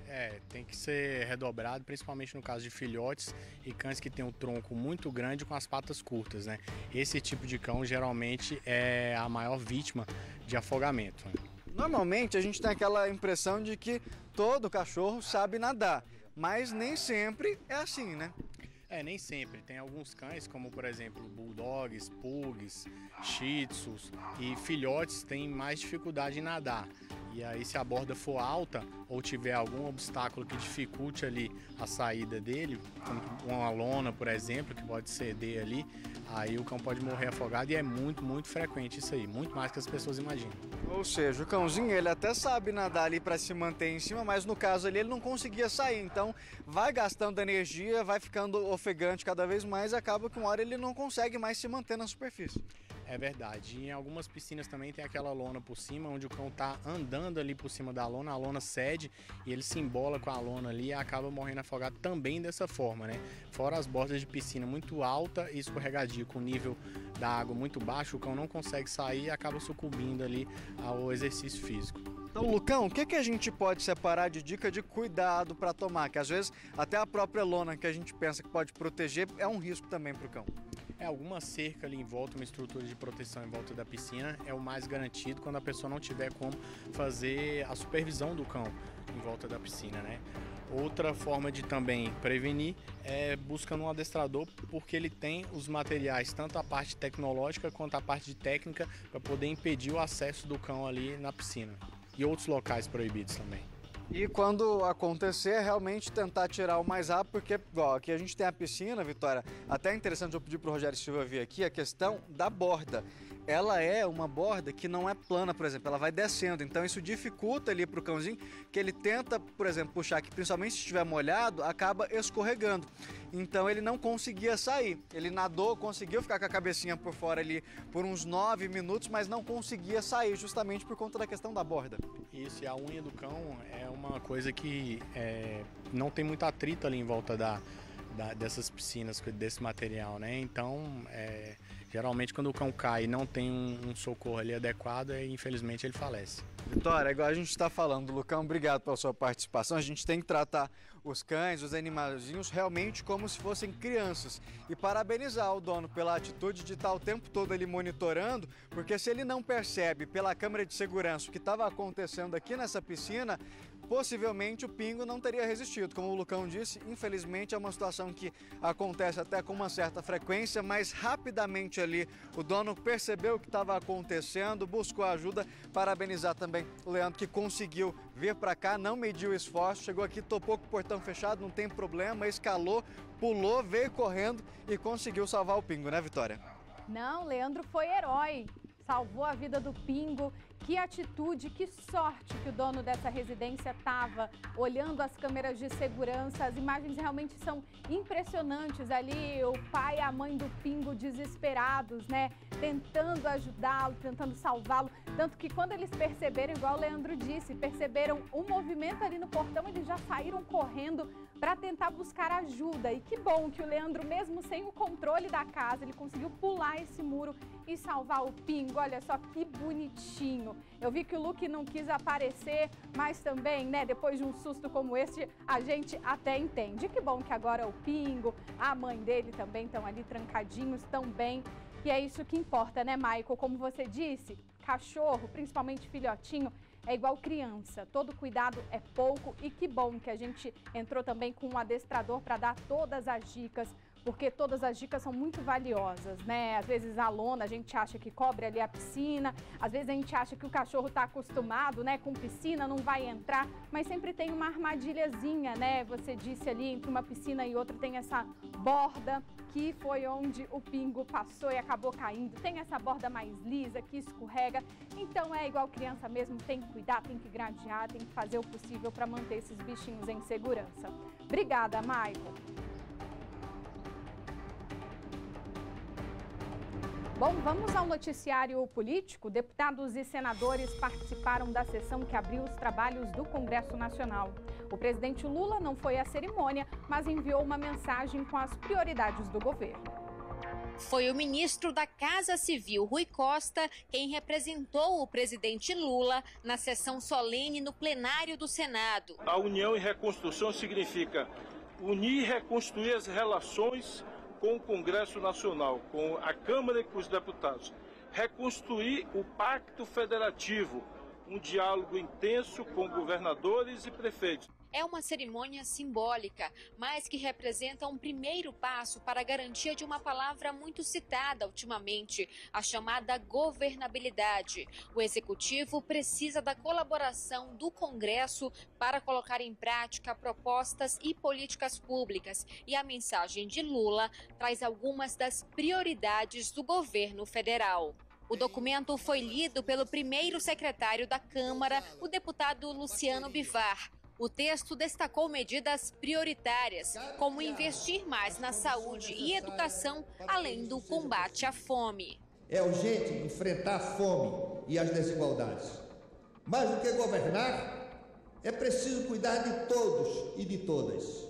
Tem que ser redobrado, principalmente no caso de filhotes e cães que têm um tronco muito grande com as patas curtas, né? Esse tipo de cão geralmente é a maior vítima de afogamento, né? Normalmente a gente tem aquela impressão de que todo cachorro sabe nadar, mas nem sempre é assim, né? Nem sempre. Tem alguns cães, como por exemplo bulldogs, pugs, shih tzus e filhotes têm mais dificuldade em nadar. E aí se a borda for alta ou tiver algum obstáculo que dificulte ali a saída dele, como uma lona, por exemplo, que pode ceder ali, aí o cão pode morrer afogado e é muito, muito frequente isso aí, muito mais que as pessoas imaginam. Ou seja, o cãozinho ele até sabe nadar ali para se manter em cima, mas no caso ali ele não conseguia sair, então vai gastando energia, vai ficando ofegante cada vez mais e acaba que uma hora ele não consegue mais se manter na superfície. É verdade. E em algumas piscinas também tem aquela lona por cima, onde o cão tá andando ali por cima da lona, a lona cede e ele se embola com a lona ali e acaba morrendo afogado também dessa forma, né? Fora as bordas de piscina muito alta e escorregadia, com o nível da água muito baixo, o cão não consegue sair e acaba sucumbindo ali ao exercício físico. Então, Lucão, o que a gente pode separar de dica de cuidado para tomar? Que às vezes até a própria lona que a gente pensa que pode proteger é um risco também para o cão. Alguma cerca ali em volta, uma estrutura de proteção em volta da piscina é o mais garantido quando a pessoa não tiver como fazer a supervisão do cão em volta da piscina, né? Outra forma de também prevenir é buscando um adestrador, porque ele tem os materiais, tanto a parte tecnológica quanto a parte de técnica, para poder impedir o acesso do cão ali na piscina. E outros locais proibidos também. E quando acontecer, realmente tentar tirar o mais rápido, porque igual, aqui a gente tem a piscina, Vitória, até é interessante eu pedir para o Rogério Silva vir aqui, a questão da borda. Ela é uma borda que não é plana, por exemplo, ela vai descendo, então isso dificulta ali para o cãozinho, que ele tenta, por exemplo, puxar aqui, principalmente se estiver molhado, acaba escorregando. Então ele não conseguia sair, ele nadou, conseguiu ficar com a cabecinha por fora ali por uns 9 minutos, mas não conseguia sair, justamente por conta da questão da borda. Isso, e a unha do cão é uma coisa que não tem muito atrito ali em volta dessas piscinas, desse material, né? Então, geralmente quando o cão cai e não tem um socorro ali adequado, infelizmente ele falece. Vitória, igual a gente está falando, Lucão, obrigado pela sua participação. A gente tem que tratar os cães, os animaizinhos, realmente como se fossem crianças. E parabenizar o dono pela atitude de estar o tempo todo ali monitorando, porque se ele não percebe pela câmera de segurança o que estava acontecendo aqui nessa piscina, possivelmente o Pingo não teria resistido. Como o Lucão disse, infelizmente é uma situação que acontece até com uma certa frequência, mas rapidamente ali o dono percebeu o que estava acontecendo, buscou ajuda. Parabenizar também o Leandro, que conseguiu vir para cá, não mediu esforço, chegou aqui, topou com o portão fechado, não tem problema, escalou, pulou, veio correndo e conseguiu salvar o Pingo, né, Vitória? Não, Leandro foi herói. Salvou a vida do Pingo, Que atitude, que sorte que o dono dessa residência estava olhando as câmeras de segurança. As imagens realmente são impressionantes ali, o pai e a mãe do Pingo desesperados, né? Tentando ajudá-lo, tentando salvá-lo. Tanto que quando eles perceberam, igual o Leandro disse, perceberam um movimento ali no portão, eles já saíram correndo para tentar buscar ajuda. E que bom que o Leandro, mesmo sem o controle da casa, ele conseguiu pular esse muro e salvar o Pingo. Olha só que bonitinho. Eu vi que o Luke não quis aparecer, mas também, né, depois de um susto como este, a gente até entende. Que bom que agora o Pingo, a mãe dele também estão ali trancadinhos, estão bem. E é isso que importa, né, Michael? Como você disse, cachorro, principalmente filhotinho, é igual criança. Todo cuidado é pouco e que bom que a gente entrou também com um adestrador para dar todas as dicas, porque todas as dicas são muito valiosas, né? Às vezes a lona a gente acha que cobre ali a piscina, às vezes a gente acha que o cachorro está acostumado, né, com piscina, não vai entrar, mas sempre tem uma armadilhazinha, né? Você disse ali, entre uma piscina e outra tem essa borda, que foi onde o Pingo passou e acabou caindo. Tem essa borda mais lisa, que escorrega. Então é igual criança mesmo, tem que cuidar, tem que gradear, tem que fazer o possível para manter esses bichinhos em segurança. Obrigada, Michael. Bom, vamos ao noticiário político. Deputados e senadores participaram da sessão que abriu os trabalhos do Congresso Nacional. O presidente Lula não foi à cerimônia, mas enviou uma mensagem com as prioridades do governo. Foi o ministro da Casa Civil, Rui Costa, quem representou o presidente Lula na sessão solene no plenário do Senado. A união e reconstrução significa unir e reconstruir as relações com o Congresso Nacional, com a Câmara e com os deputados. Reconstruir o Pacto Federativo, um diálogo intenso com governadores e prefeitos. É uma cerimônia simbólica, mas que representa um primeiro passo para a garantia de uma palavra muito citada ultimamente, a chamada governabilidade. O Executivo precisa da colaboração do Congresso para colocar em prática propostas e políticas públicas. E a mensagem de Lula traz algumas das prioridades do governo federal. O documento foi lido pelo primeiro secretário da Câmara, o deputado Luciano Bivar. O texto destacou medidas prioritárias, como investir mais na saúde e educação, além do combate à fome. É urgente enfrentar a fome e as desigualdades. Mais do que governar, é preciso cuidar de todos e de todas,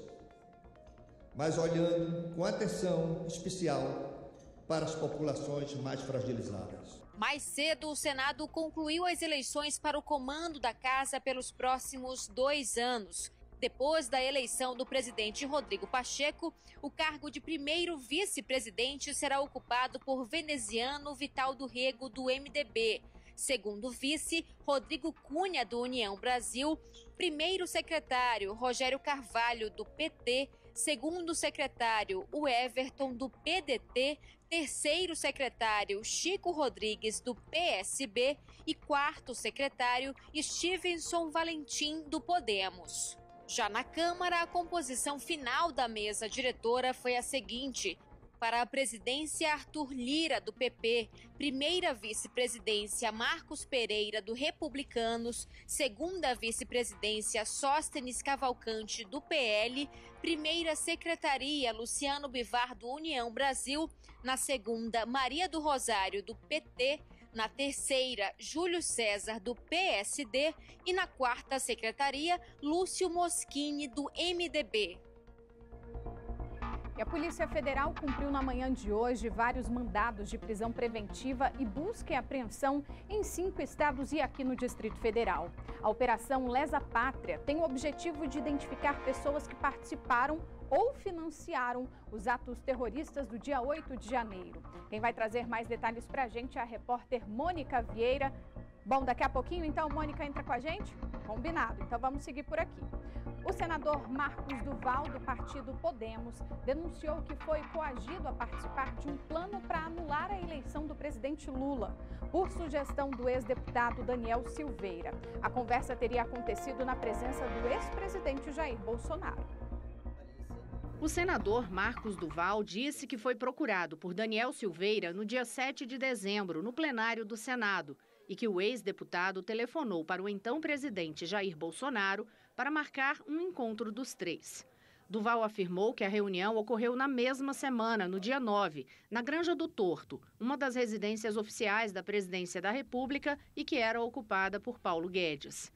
mas olhando com atenção especial para as populações mais fragilizadas. Mais cedo, o Senado concluiu as eleições para o comando da casa pelos próximos 2 anos. Depois da eleição do presidente Rodrigo Pacheco, o cargo de primeiro vice-presidente será ocupado por veneziano Vital do Rego, do MDB. Segundo vice, Rodrigo Cunha, do União Brasil. Primeiro secretário, Rogério Carvalho, do PT. Segundo secretário, o Everton, do PDT. Terceiro secretário, Chico Rodrigues, do PSB. E quarto secretário, Stevenson Valentim, do Podemos. Já na Câmara, a composição final da mesa diretora foi a seguinte: para a presidência, Arthur Lira, do PP. Primeira vice-presidência, Marcos Pereira, do Republicanos. Segunda vice-presidência, Sóstenes Cavalcante, do PL. Primeira secretaria, Luciano Bivar, do União Brasil. Na segunda, Maria do Rosário, do PT. Na terceira, Júlio César, do PSD. E na quarta secretaria, Lúcio Moschini, do MDB. E a Polícia Federal cumpriu na manhã de hoje vários mandados de prisão preventiva e busca e apreensão em 5 estados e aqui no Distrito Federal. A Operação Lesa Pátria tem o objetivo de identificar pessoas que participaram ou financiaram os atos terroristas do dia 8 de janeiro. Quem vai trazer mais detalhes para a gente é a repórter Mônica Vieira. Bom, daqui a pouquinho, então, Mônica entra com a gente? Combinado, então vamos seguir por aqui. O senador Marcos Duval, do partido Podemos, denunciou que foi coagido a participar de um plano para anular a eleição do presidente Lula, por sugestão do ex-deputado Daniel Silveira. A conversa teria acontecido na presença do ex-presidente Jair Bolsonaro. O senador Marcos Duval disse que foi procurado por Daniel Silveira no dia 7 de dezembro, no plenário do Senado. e que o ex-deputado telefonou para o então presidente Jair Bolsonaro para marcar um encontro dos três. Duval afirmou que a reunião ocorreu na mesma semana, no dia 9, na Granja do Torto, uma das residências oficiais da Presidência da República e que era ocupada por Paulo Guedes.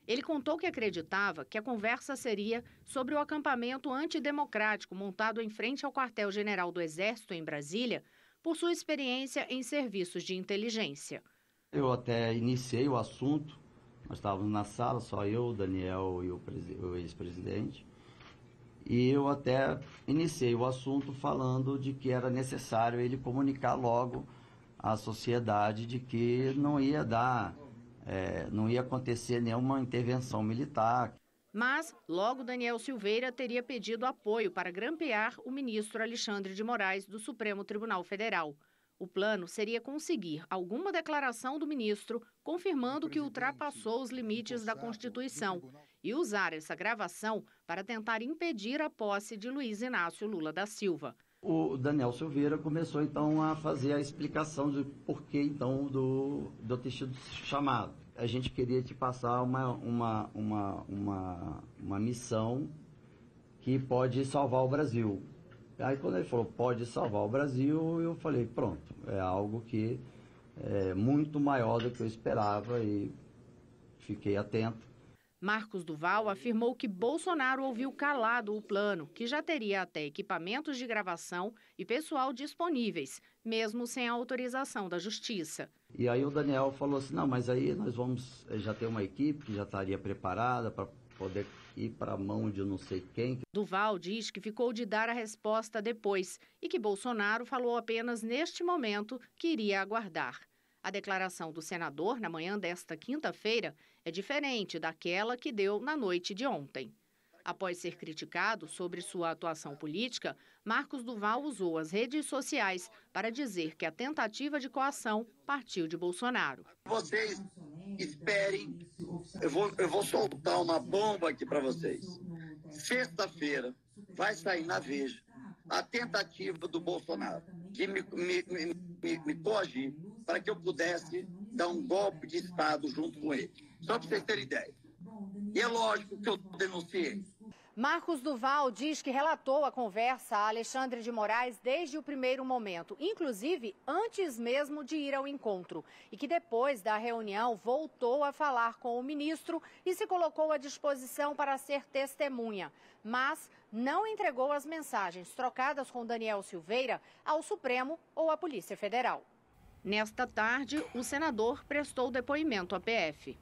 Ele contou que acreditava que a conversa seria sobre o acampamento antidemocrático montado em frente ao quartel-general do Exército, em Brasília, por sua experiência em serviços de inteligência. Eu até iniciei o assunto, nós estávamos na sala, só eu, o Daniel e o ex-presidente, e eu até iniciei o assunto falando de que era necessário ele comunicar logo à sociedade de que não ia acontecer nenhuma intervenção militar. Mas, logo Daniel Silveira teria pedido apoio para grampear o ministro Alexandre de Moraes do Supremo Tribunal Federal. O plano seria conseguir alguma declaração do ministro confirmando que ultrapassou os limites da Constituição e usar essa gravação para tentar impedir a posse de Luiz Inácio Lula da Silva. O Daniel Silveira começou então a fazer a explicação de porquê então do ter sido chamado. A gente queria te passar uma missão que pode salvar o Brasil. Aí quando ele falou, pode salvar o Brasil, eu falei, pronto, é algo que é muito maior do que eu esperava e fiquei atento. Marcos Duval afirmou que Bolsonaro ouviu calado o plano, que já teria até equipamentos de gravação e pessoal disponíveis, mesmo sem a autorização da Justiça. E aí o Daniel falou assim, não, mas aí nós vamos já ter uma equipe que já estaria preparada para poder ir para a mão de não sei quem. Duval diz que ficou de dar a resposta depois e que Bolsonaro falou apenas neste momento que iria aguardar. A declaração do senador na manhã desta quinta-feira é diferente daquela que deu na noite de ontem. Após ser criticado sobre sua atuação política, Marcos Duval usou as redes sociais para dizer que a tentativa de coação partiu de Bolsonaro. Vocês esperem, eu vou soltar uma bomba aqui para vocês. Sexta-feira vai sair na Veja a tentativa do Bolsonaro de me coagir para que eu pudesse dar um golpe de Estado junto com ele. Só para vocês terem ideia. E é lógico que eu denunciei. Marcos Duval diz que relatou a conversa a Alexandre de Moraes desde o primeiro momento, inclusive antes mesmo de ir ao encontro, e que depois da reunião voltou a falar com o ministro e se colocou à disposição para ser testemunha, mas não entregou as mensagens trocadas com Daniel Silveira ao Supremo ou à Polícia Federal. Nesta tarde, o senador prestou depoimento à PF.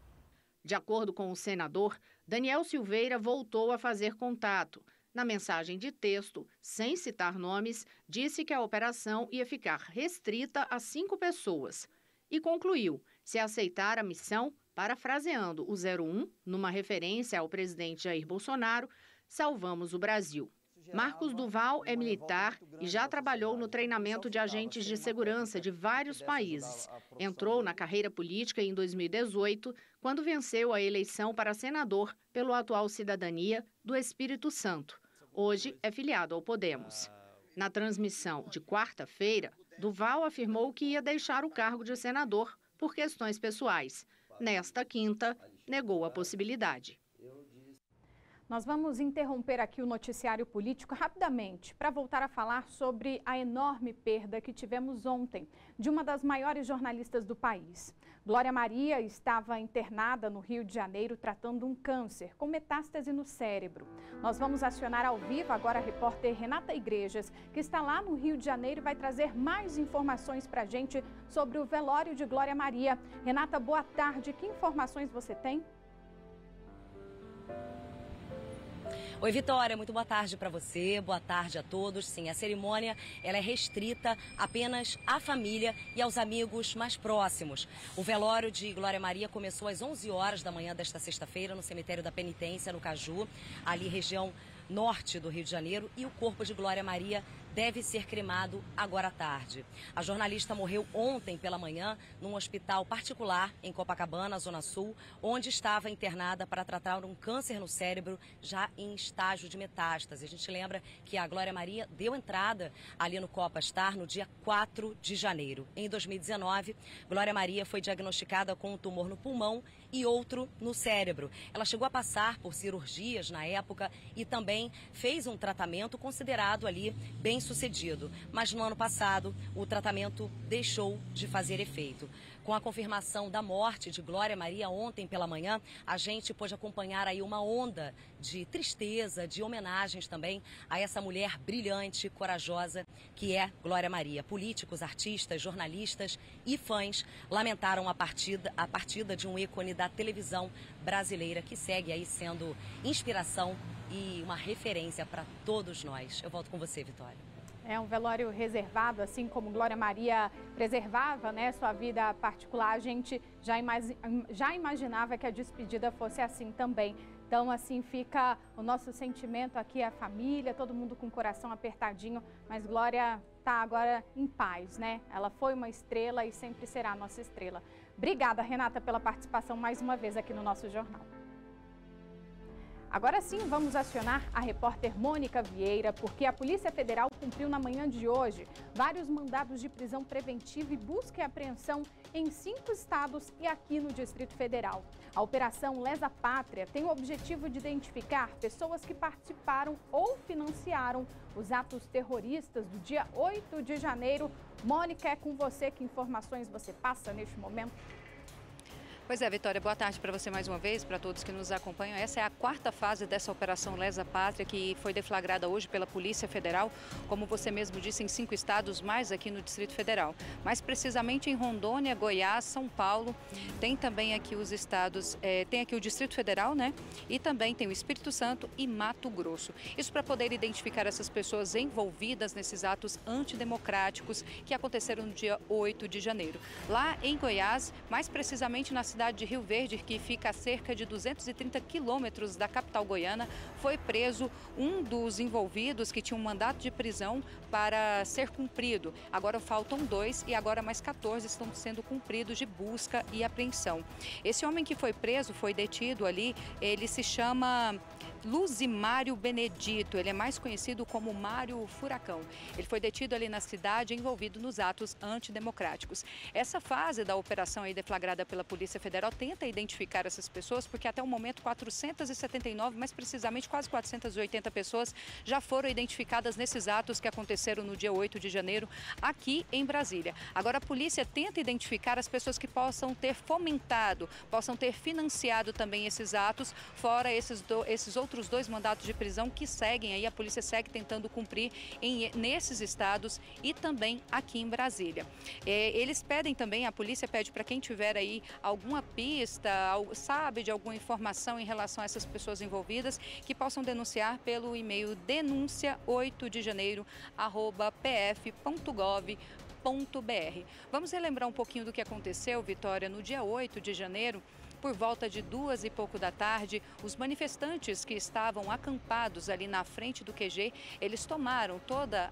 De acordo com o senador, Daniel Silveira voltou a fazer contato. Na mensagem de texto, sem citar nomes, disse que a operação ia ficar restrita a 5 pessoas. E concluiu, se aceitar a missão, parafraseando o 01, numa referência ao presidente Jair Bolsonaro, salvamos o Brasil. Marcos Duval é militar e já trabalhou no treinamento de agentes de segurança de vários países. Entrou na carreira política em 2018, quando venceu a eleição para senador pelo atual Cidadania do Espírito Santo. Hoje é filiado ao Podemos. Na transmissão de quarta-feira, Duval afirmou que ia deixar o cargo de senador por questões pessoais. Nesta quinta, negou a possibilidade. Nós vamos interromper aqui o noticiário político rapidamente para voltar a falar sobre a enorme perda que tivemos ontem de uma das maiores jornalistas do país. Glória Maria estava internada no Rio de Janeiro tratando um câncer com metástase no cérebro. Nós vamos acionar ao vivo agora a repórter Renata Igrejas, que está lá no Rio de Janeiro e vai trazer mais informações para a gente sobre o velório de Glória Maria. Renata, boa tarde. Que informações você tem? Oi, Vitória, muito boa tarde para você, boa tarde a todos. Sim, a cerimônia ela é restrita apenas à família e aos amigos mais próximos. O velório de Glória Maria começou às 11 horas da manhã desta sexta-feira no cemitério da Penitência, no Caju, ali região norte do Rio de Janeiro, e o corpo de Glória Maria deve ser cremado agora à tarde. A jornalista morreu ontem pela manhã num hospital particular em Copacabana, Zona Sul, onde estava internada para tratar um câncer no cérebro já em estágio de metástase. A gente lembra que a Glória Maria deu entrada ali no Copastar no dia 4 de janeiro. Em 2019, Glória Maria foi diagnosticada com um tumor no pulmão e outro no cérebro. Ela chegou a passar por cirurgias na época e também fez um tratamento considerado ali bem sucedido. Mas no ano passado, o tratamento deixou de fazer efeito. Com a confirmação da morte de Glória Maria ontem pela manhã, a gente pôde acompanhar aí uma onda de tristeza, de homenagens também a essa mulher brilhante, corajosa, que é Glória Maria. Políticos, artistas, jornalistas e fãs lamentaram a partida de um ícone da televisão brasileira que segue aí sendo inspiração e uma referência para todos nós. Eu volto com você, Vitória. É um velório reservado, assim como Glória Maria preservava, né, sua vida particular. A gente já imaginava que a despedida fosse assim também. Então, assim, fica o nosso sentimento aqui, a família, todo mundo com o coração apertadinho. Mas Glória está agora em paz, né? Ela foi uma estrela e sempre será a nossa estrela. Obrigada, Renata, pela participação mais uma vez aqui no nosso jornal. Agora sim, vamos acionar a repórter Mônica Vieira, porque a Polícia Federal cumpriu na manhã de hoje vários mandados de prisão preventiva e busca e apreensão em 5 estados e aqui no Distrito Federal. A Operação Lesa Pátria tem o objetivo de identificar pessoas que participaram ou financiaram os atos terroristas do dia 8 de janeiro. Mônica, é com você. Que informações você passa neste momento? Pois é, Vitória, boa tarde para você mais uma vez, para todos que nos acompanham. Essa é a 4ª fase dessa Operação Lesa Pátria, que foi deflagrada hoje pela Polícia Federal, como você mesmo disse, em 5 estados, mais aqui no Distrito Federal. Mais precisamente em Rondônia, Goiás, São Paulo, tem também aqui os estados, tem aqui o Distrito Federal, né? E também tem o Espírito Santo e Mato Grosso. Isso para poder identificar essas pessoas envolvidas nesses atos antidemocráticos que aconteceram no dia 8 de janeiro. Lá em Goiás, mais precisamente na cidade de Rio Verde, que fica a cerca de 230 quilômetros da capital goiana, foi preso um dos envolvidos que tinha um mandato de prisão para ser cumprido. Agora faltam 2 e agora mais 14 estão sendo cumpridos de busca e apreensão. Esse homem que foi preso, foi detido ali, ele se chama Luzimário Benedito, ele é mais conhecido como Mário Furacão. Ele foi detido ali na cidade, envolvido nos atos antidemocráticos. Essa fase da operação aí deflagrada pela Polícia Federal tenta identificar essas pessoas, porque até o momento 479, mais precisamente quase 480 pessoas já foram identificadas nesses atos que aconteceram no dia 8 de janeiro aqui em Brasília. Agora a polícia tenta identificar as pessoas que possam ter fomentado, possam ter financiado também esses atos, fora esses outros 2 mandatos de prisão que seguem aí, a polícia segue tentando cumprir nesses estados e também aqui em Brasília. Eles pedem também, a polícia pede para quem tiver aí alguma pista, sabe de alguma informação em relação a essas pessoas envolvidas, que possam denunciar pelo e-mail denuncia8dejaneiro@pf.gov.br. Vamos relembrar um pouquinho do que aconteceu, Vitória, no dia 8 de janeiro. Por volta de 2 e pouco da tarde, os manifestantes que estavam acampados ali na frente do QG, eles tomaram toda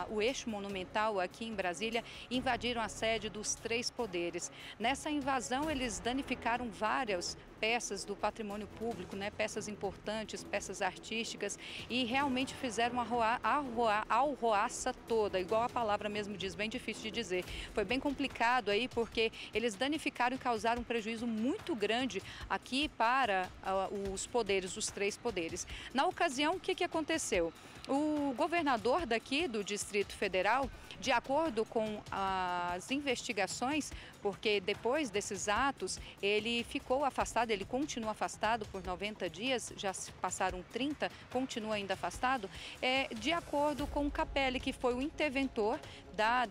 o eixo monumental aqui em Brasília e invadiram a sede dos 3 poderes. Nessa invasão, eles danificaram várias peças do patrimônio público, né? Peças importantes, peças artísticas, e realmente fizeram a arruaça toda, igual a palavra mesmo diz, bem difícil de dizer. Foi bem complicado aí, porque eles danificaram e causaram um prejuízo muito grande aqui para os poderes, os 3 poderes. Na ocasião, o que aconteceu? O governador daqui do Distrito Federal, de acordo com as investigações, porque depois desses atos ele ficou afastado, ele continua afastado por 90 dias, já se passaram 30, continua ainda afastado, de acordo com o Capelli, que foi o interventor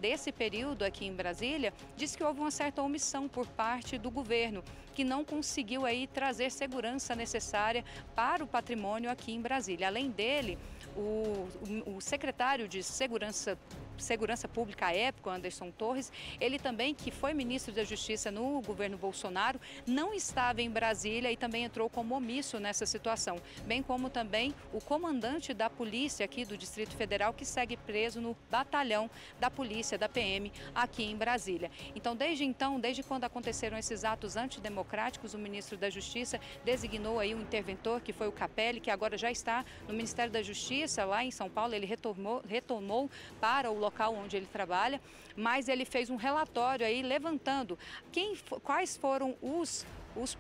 desse período aqui em Brasília, disse que houve uma certa omissão por parte do governo, que não conseguiu aí trazer segurança necessária para o patrimônio aqui em Brasília. Além dele, o secretário de Segurança Segurança Pública à época, Anderson Torres, ele também, que foi ministro da Justiça no governo Bolsonaro, não estava em Brasília e também entrou como omisso nessa situação, bem como também o comandante da polícia aqui do Distrito Federal, que segue preso no batalhão da polícia, da PM, aqui em Brasília. Então, desde quando aconteceram esses atos antidemocráticos, o ministro da Justiça designou aí um interventor, que foi o Capelli, que agora já está no Ministério da Justiça, lá em São Paulo. Ele retornou para o local onde ele trabalha, mas ele fez um relatório aí levantando quais foram os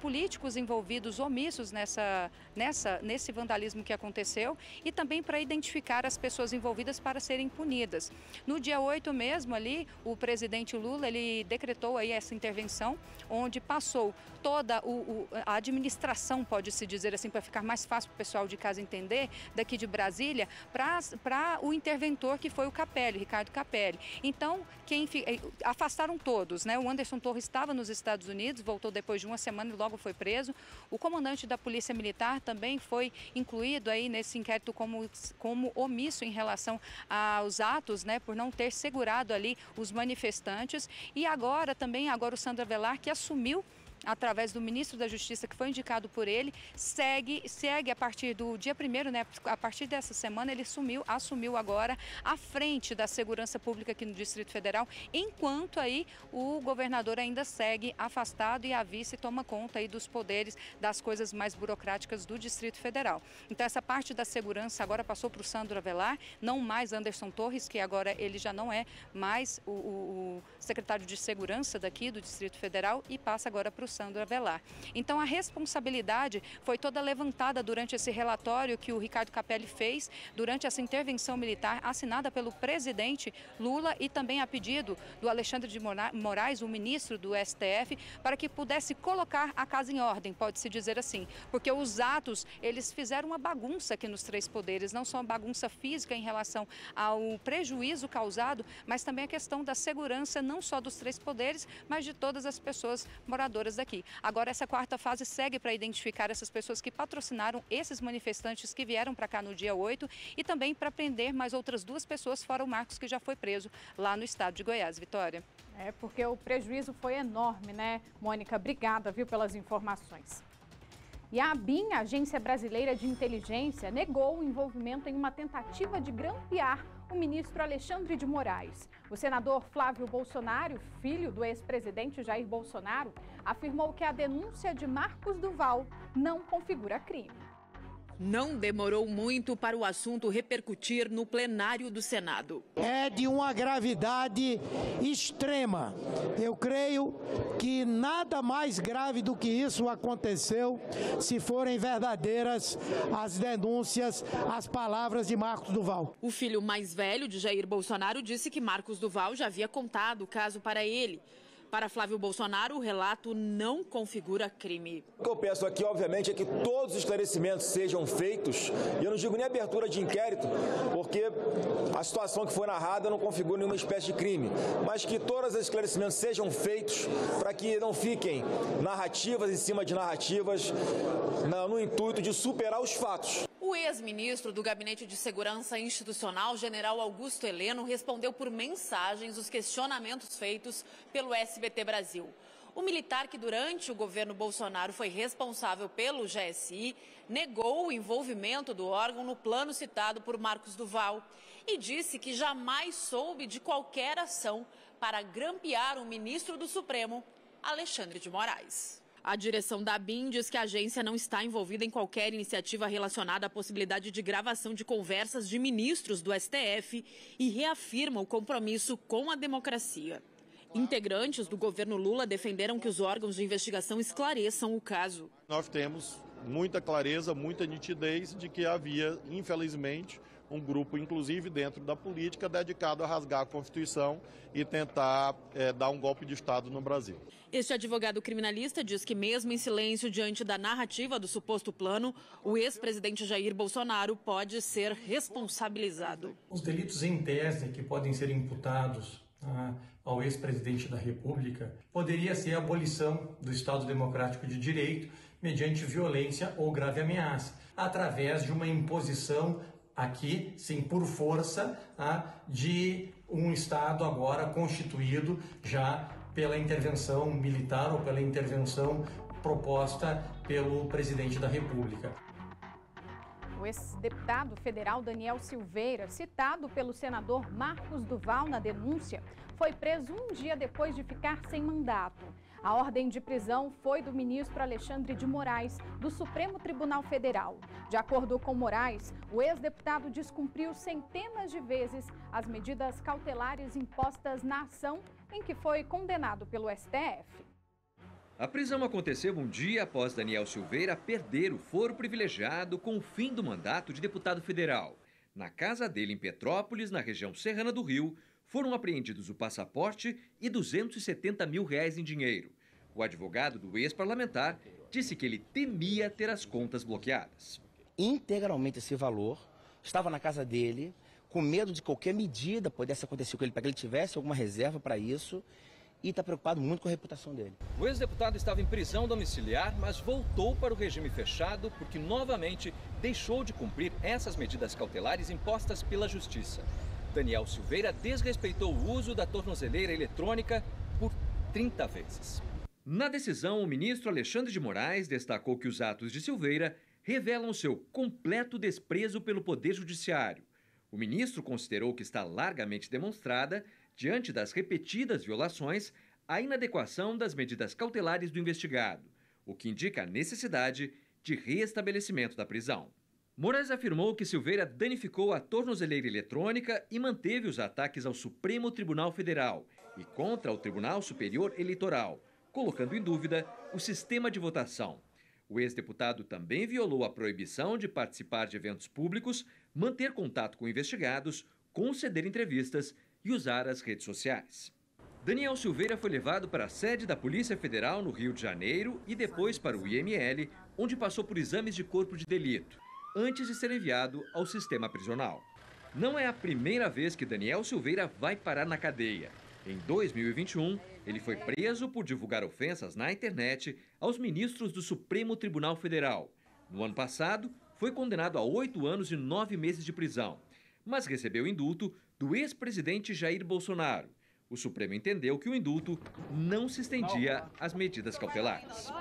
políticos envolvidos omissos nesse vandalismo que aconteceu e também para identificar as pessoas envolvidas para serem punidas. No dia 8 mesmo ali, o presidente Lula, ele decretou aí essa intervenção, onde passou toda a administração, pode-se dizer assim, para ficar mais fácil para o pessoal de casa entender, daqui de Brasília, para o interventor, que foi o Capelli, Ricardo Capelli. Então, afastaram todos, né? O Anderson Torres estava nos Estados Unidos, voltou depois de uma semana e logo foi preso. O comandante da Polícia Militar também foi incluído aí nesse inquérito como omisso em relação aos atos, né, por não ter segurado ali os manifestantes. E agora o Sandro Avelar, que assumiu através do ministro da Justiça, que foi indicado por ele, segue a partir do dia 1º, né? A partir dessa semana ele assumiu agora a frente da segurança pública aqui no Distrito Federal, enquanto aí o governador ainda segue afastado e a vice toma conta aí dos poderes, das coisas mais burocráticas do Distrito Federal. Então essa parte da segurança agora passou para o Sandro Avelar, não mais Anderson Torres, que agora ele já não é mais o secretário de Segurança daqui do Distrito Federal, e passa agora para o Sandro Avelar. Então a responsabilidade foi toda levantada durante esse relatório que o Ricardo Capelli fez durante essa intervenção militar assinada pelo presidente Lula e também a pedido do Alexandre de Moraes, o ministro do STF, para que pudesse colocar a casa em ordem, pode-se dizer assim, porque os atos, eles fizeram uma bagunça aqui nos três poderes, não só uma bagunça física em relação ao prejuízo causado, mas também a questão da segurança, não só dos três poderes, mas de todas as pessoas moradoras daqui. Agora essa quarta fase segue para identificar essas pessoas que patrocinaram esses manifestantes que vieram para cá no dia 8 e também para prender mais outras 2 pessoas, fora o Marcos, que já foi preso lá no estado de Goiás. Vitória. É, porque o prejuízo foi enorme, né, Mônica? Obrigada, viu, pelas informações. E a ABIN, a Agência Brasileira de Inteligência, negou o envolvimento em uma tentativa de grampear o ministro Alexandre de Moraes. O senador Flávio Bolsonaro, filho do ex-presidente Jair Bolsonaro, afirmou que a denúncia de Marcos Duval não configura crime. Não demorou muito para o assunto repercutir no plenário do Senado. É de uma gravidade extrema. Eu creio que nada mais grave do que isso aconteceu se forem verdadeiras as denúncias, as palavras de Marcos Duval. O filho mais velho de Jair Bolsonaro disse que Marcos Duval já havia contado o caso para ele. Para Flávio Bolsonaro, o relato não configura crime. O que eu peço aqui, obviamente, é que todos os esclarecimentos sejam feitos. E eu não digo nem abertura de inquérito, porque a situação que foi narrada não configura nenhuma espécie de crime. Mas que todos os esclarecimentos sejam feitos para que não fiquem narrativas em cima de narrativas no intuito de superar os fatos. O ex-ministro do Gabinete de Segurança Institucional, general Augusto Heleno, respondeu por mensagens os questionamentos feitos pelo SBT Brasil. O militar, que durante o governo Bolsonaro foi responsável pelo GSI, negou o envolvimento do órgão no plano citado por Marcos Duval e disse que jamais soube de qualquer ação para grampear o ministro do Supremo, Alexandre de Moraes. A direção da ABIN diz que a agência não está envolvida em qualquer iniciativa relacionada à possibilidade de gravação de conversas de ministros do STF e reafirma o compromisso com a democracia. Integrantes do governo Lula defenderam que os órgãos de investigação esclareçam o caso. Nós temos muita clareza, muita nitidez de que havia, infelizmente, um grupo, inclusive dentro da política, dedicado a rasgar a Constituição e tentar dar um golpe de Estado no Brasil. Este advogado criminalista diz que, mesmo em silêncio diante da narrativa do suposto plano, o ex-presidente Jair Bolsonaro pode ser responsabilizado. Os delitos em tese que podem ser imputados ao ex-presidente da República poderia ser a abolição do Estado Democrático de Direito mediante violência ou grave ameaça, através de uma imposição aqui, sim, por força, de um Estado agora constituído já pela intervenção militar ou pela intervenção proposta pelo presidente da República. O ex-deputado federal Daniel Silveira, citado pelo senador Marcos Duval na denúncia, foi preso um dia depois de ficar sem mandato. A ordem de prisão foi do ministro Alexandre de Moraes, do Supremo Tribunal Federal. De acordo com Moraes, o ex-deputado descumpriu centenas de vezes as medidas cautelares impostas na ação em que foi condenado pelo STF. A prisão aconteceu um dia após Daniel Silveira perder o foro privilegiado com o fim do mandato de deputado federal. Na casa dele em Petrópolis, na região serrana do Rio, foram apreendidos o passaporte e R$270 mil em dinheiro. O advogado do ex-parlamentar disse que ele temia ter as contas bloqueadas. Integralmente esse valor estava na casa dele, com medo de qualquer medida pudesse acontecer com ele, para que ele tivesse alguma reserva para isso, e está preocupado muito com a reputação dele. O ex-deputado estava em prisão domiciliar, mas voltou para o regime fechado porque novamente deixou de cumprir essas medidas cautelares impostas pela Justiça. Daniel Silveira desrespeitou o uso da tornozeleira eletrônica por 30 vezes. Na decisão, o ministro Alexandre de Moraes destacou que os atos de Silveira revelam seu completo desprezo pelo Poder Judiciário. O ministro considerou que está largamente demonstrada, diante das repetidas violações, a inadequação das medidas cautelares do investigado, o que indica a necessidade de restabelecimento da prisão. Moraes afirmou que Silveira danificou a tornozeleira eletrônica e manteve os ataques ao Supremo Tribunal Federal e contra o Tribunal Superior Eleitoral, colocando em dúvida o sistema de votação. O ex-deputado também violou a proibição de participar de eventos públicos, manter contato com investigados, conceder entrevistas e usar as redes sociais. Daniel Silveira foi levado para a sede da Polícia Federal no Rio de Janeiro e depois para o IML, onde passou por exames de corpo de delito, antes de ser enviado ao sistema prisional. Não é a primeira vez que Daniel Silveira vai parar na cadeia. Em 2021, ele foi preso por divulgar ofensas na internet aos ministros do Supremo Tribunal Federal. No ano passado, foi condenado a 8 anos e 9 meses de prisão, mas recebeu indulto do ex-presidente Jair Bolsonaro. O Supremo entendeu que o indulto não se estendia às medidas cautelares.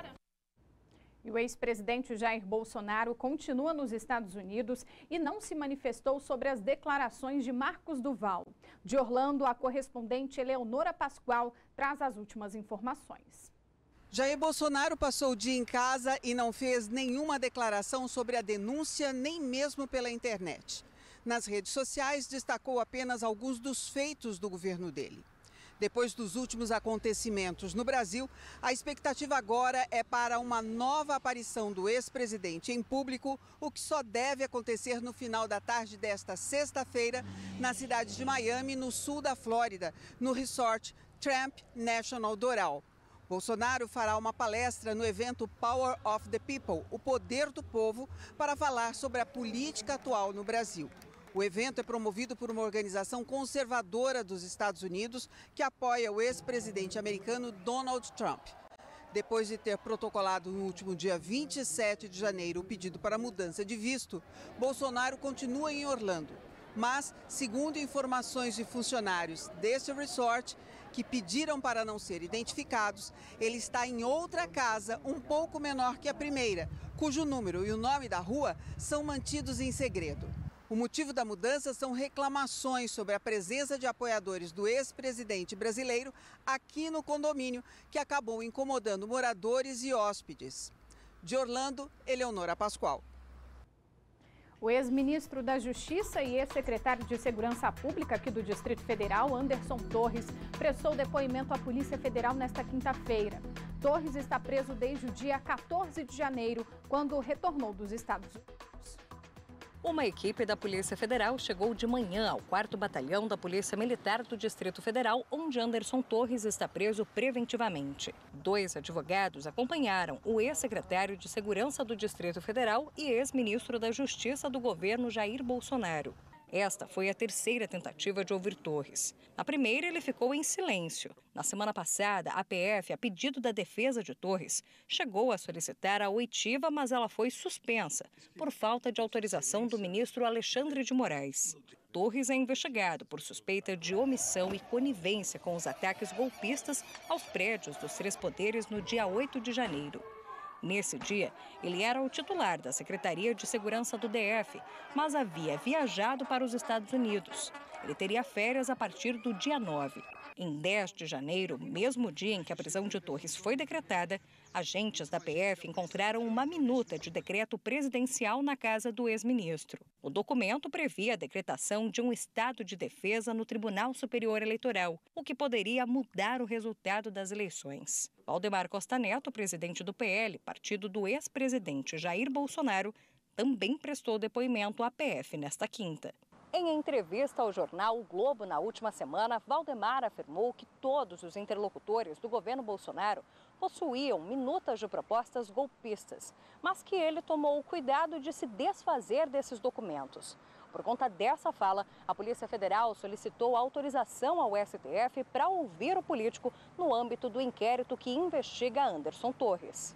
E o ex-presidente Jair Bolsonaro continua nos Estados Unidos e não se manifestou sobre as declarações de Marcos Duval. De Orlando, a correspondente Eleonora Pascoal traz as últimas informações. Jair Bolsonaro passou o dia em casa e não fez nenhuma declaração sobre a denúncia, nem mesmo pela internet. Nas redes sociais, destacou apenas alguns dos feitos do governo dele. Depois dos últimos acontecimentos no Brasil, a expectativa agora é para uma nova aparição do ex-presidente em público, o que só deve acontecer no final da tarde desta sexta-feira, na cidade de Miami, no sul da Flórida, no resort Trump National Doral. Bolsonaro fará uma palestra no evento Power of the People, o poder do povo, para falar sobre a política atual no Brasil. O evento é promovido por uma organização conservadora dos Estados Unidos que apoia o ex-presidente americano Donald Trump. Depois de ter protocolado no último dia 27 de janeiro o pedido para mudança de visto, Bolsonaro continua em Orlando. Mas, segundo informações de funcionários deste resort, que pediram para não ser identificados, ele está em outra casa um pouco menor que a primeira, cujo número e o nome da rua são mantidos em segredo. O motivo da mudança são reclamações sobre a presença de apoiadores do ex-presidente brasileiro aqui no condomínio, que acabou incomodando moradores e hóspedes. De Orlando, Eleonora Pascoal. O ex-ministro da Justiça e ex-secretário de Segurança Pública aqui do Distrito Federal, Anderson Torres, prestou depoimento à Polícia Federal nesta quinta-feira. Torres está preso desde o dia 14 de janeiro, quando retornou dos Estados Unidos. Uma equipe da Polícia Federal chegou de manhã ao 4º Batalhão da Polícia Militar do Distrito Federal, onde Anderson Torres está preso preventivamente. 2 advogados acompanharam o ex-secretário de Segurança do Distrito Federal e ex-ministro da Justiça do governo Jair Bolsonaro. Esta foi a terceira tentativa de ouvir Torres. Na primeira, ele ficou em silêncio. Na semana passada, a PF, a pedido da defesa de Torres, chegou a solicitar a oitiva, mas ela foi suspensa por falta de autorização do ministro Alexandre de Moraes. Torres é investigado por suspeita de omissão e conivência com os ataques golpistas aos prédios dos Três Poderes no dia 8 de janeiro. Nesse dia, ele era o titular da Secretaria de Segurança do DF, mas havia viajado para os Estados Unidos. Ele teria férias a partir do dia 9. Em 10 de janeiro, mesmo dia em que a prisão de Torres foi decretada, agentes da PF encontraram uma minuta de decreto presidencial na casa do ex-ministro. O documento previa a decretação de um estado de defesa no Tribunal Superior Eleitoral, o que poderia mudar o resultado das eleições. Valdemar Costa Neto, presidente do PL, partido do ex-presidente Jair Bolsonaro, também prestou depoimento à PF nesta quinta. Em entrevista ao jornal O Globo na última semana, Valdemar afirmou que todos os interlocutores do governo Bolsonaro possuíam minutas de propostas golpistas, mas que ele tomou o cuidado de se desfazer desses documentos. Por conta dessa fala, a Polícia Federal solicitou autorização ao STF para ouvir o político no âmbito do inquérito que investiga Anderson Torres.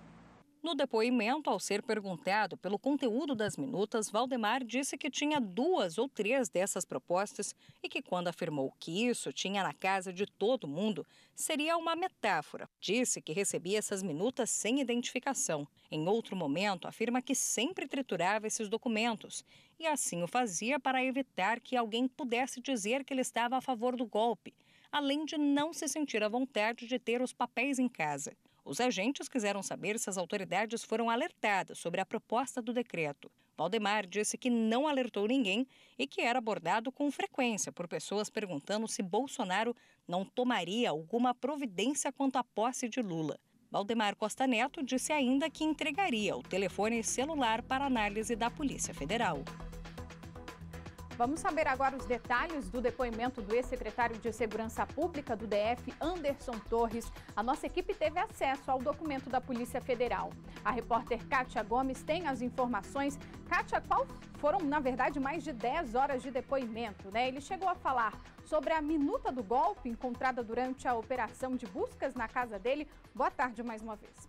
No depoimento, ao ser perguntado pelo conteúdo das minutas, Valdemar disse que tinha 2 ou 3 dessas propostas e que, quando afirmou que isso tinha na casa de todo mundo, seria uma metáfora. Disse que recebia essas minutas sem identificação. Em outro momento, afirma que sempre triturava esses documentos e assim o fazia para evitar que alguém pudesse dizer que ele estava a favor do golpe, além de não se sentir à vontade de ter os papéis em casa. Os agentes quiseram saber se as autoridades foram alertadas sobre a proposta do decreto. Valdemar disse que não alertou ninguém e que era abordado com frequência por pessoas perguntando se Bolsonaro não tomaria alguma providência quanto à posse de Lula. Valdemar Costa Neto disse ainda que entregaria o telefone celular para análise da Polícia Federal. Vamos saber agora os detalhes do depoimento do ex-secretário de Segurança Pública do DF, Anderson Torres. A nossa equipe teve acesso ao documento da Polícia Federal. A repórter Kátia Gomes tem as informações. Kátia, qual foram, na verdade, mais de 10 horas de depoimento, né? Ele chegou a falar sobre a minuta do golpe encontrada durante a operação de buscas na casa dele. Boa tarde mais uma vez.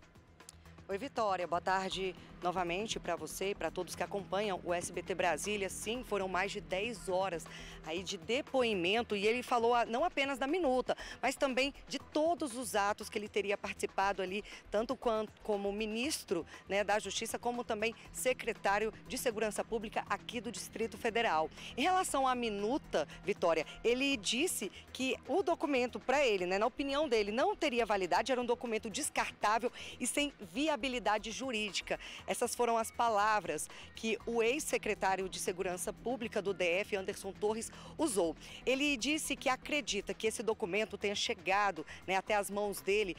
Oi, Vitória. Boa tarde novamente para você e para todos que acompanham o SBT Brasília. Sim, foram mais de 10 horas aí de depoimento e ele falou não apenas da minuta, mas também de todos os atos que ele teria participado ali, tanto como ministro, né, da Justiça, como também secretário de Segurança Pública aqui do Distrito Federal. Em relação à minuta, Vitória, ele disse que o documento para ele, né, na opinião dele, não teria validade, era um documento descartável e sem viabilidade jurídica. Essas foram as palavras que o ex-secretário de Segurança Pública do DF, Anderson Torres, usou. Ele disse que acredita que esse documento tenha chegado, né, até as mãos dele,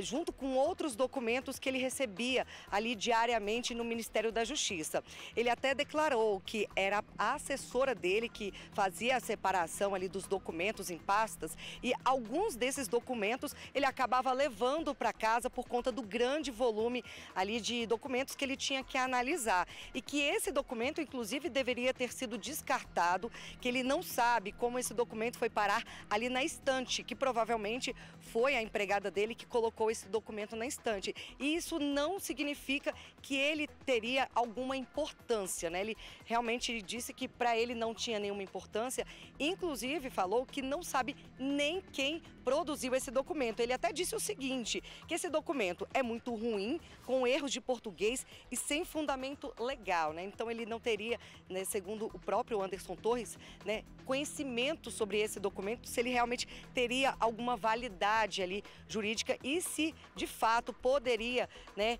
junto com outros documentos que ele recebia ali diariamente no Ministério da Justiça. Ele até declarou que era a assessora dele que fazia a separação ali dos documentos em pastas e alguns desses documentos ele acabava levando para casa por conta do grande volume ali de documentos que ele tinha que analisar e que esse documento, inclusive, deveria ter sido descartado, que ele não sabe como esse documento foi parar ali na estante, que provavelmente foi a empregada dele que colocou esse documento na estante. E isso não significa que ele teria alguma importância, né? Ele realmente disse que para ele não tinha nenhuma importância, inclusive falou que não sabe nem quem produziu esse documento. Ele até disse o seguinte, que esse documento é muito ruim, com erros de português e sem fundamento legal, né? Então ele não teria, né, segundo o próprio Anderson Torres, né, conhecimento sobre esse documento, se ele realmente teria alguma validade ali jurídica e se de fato poderia, né,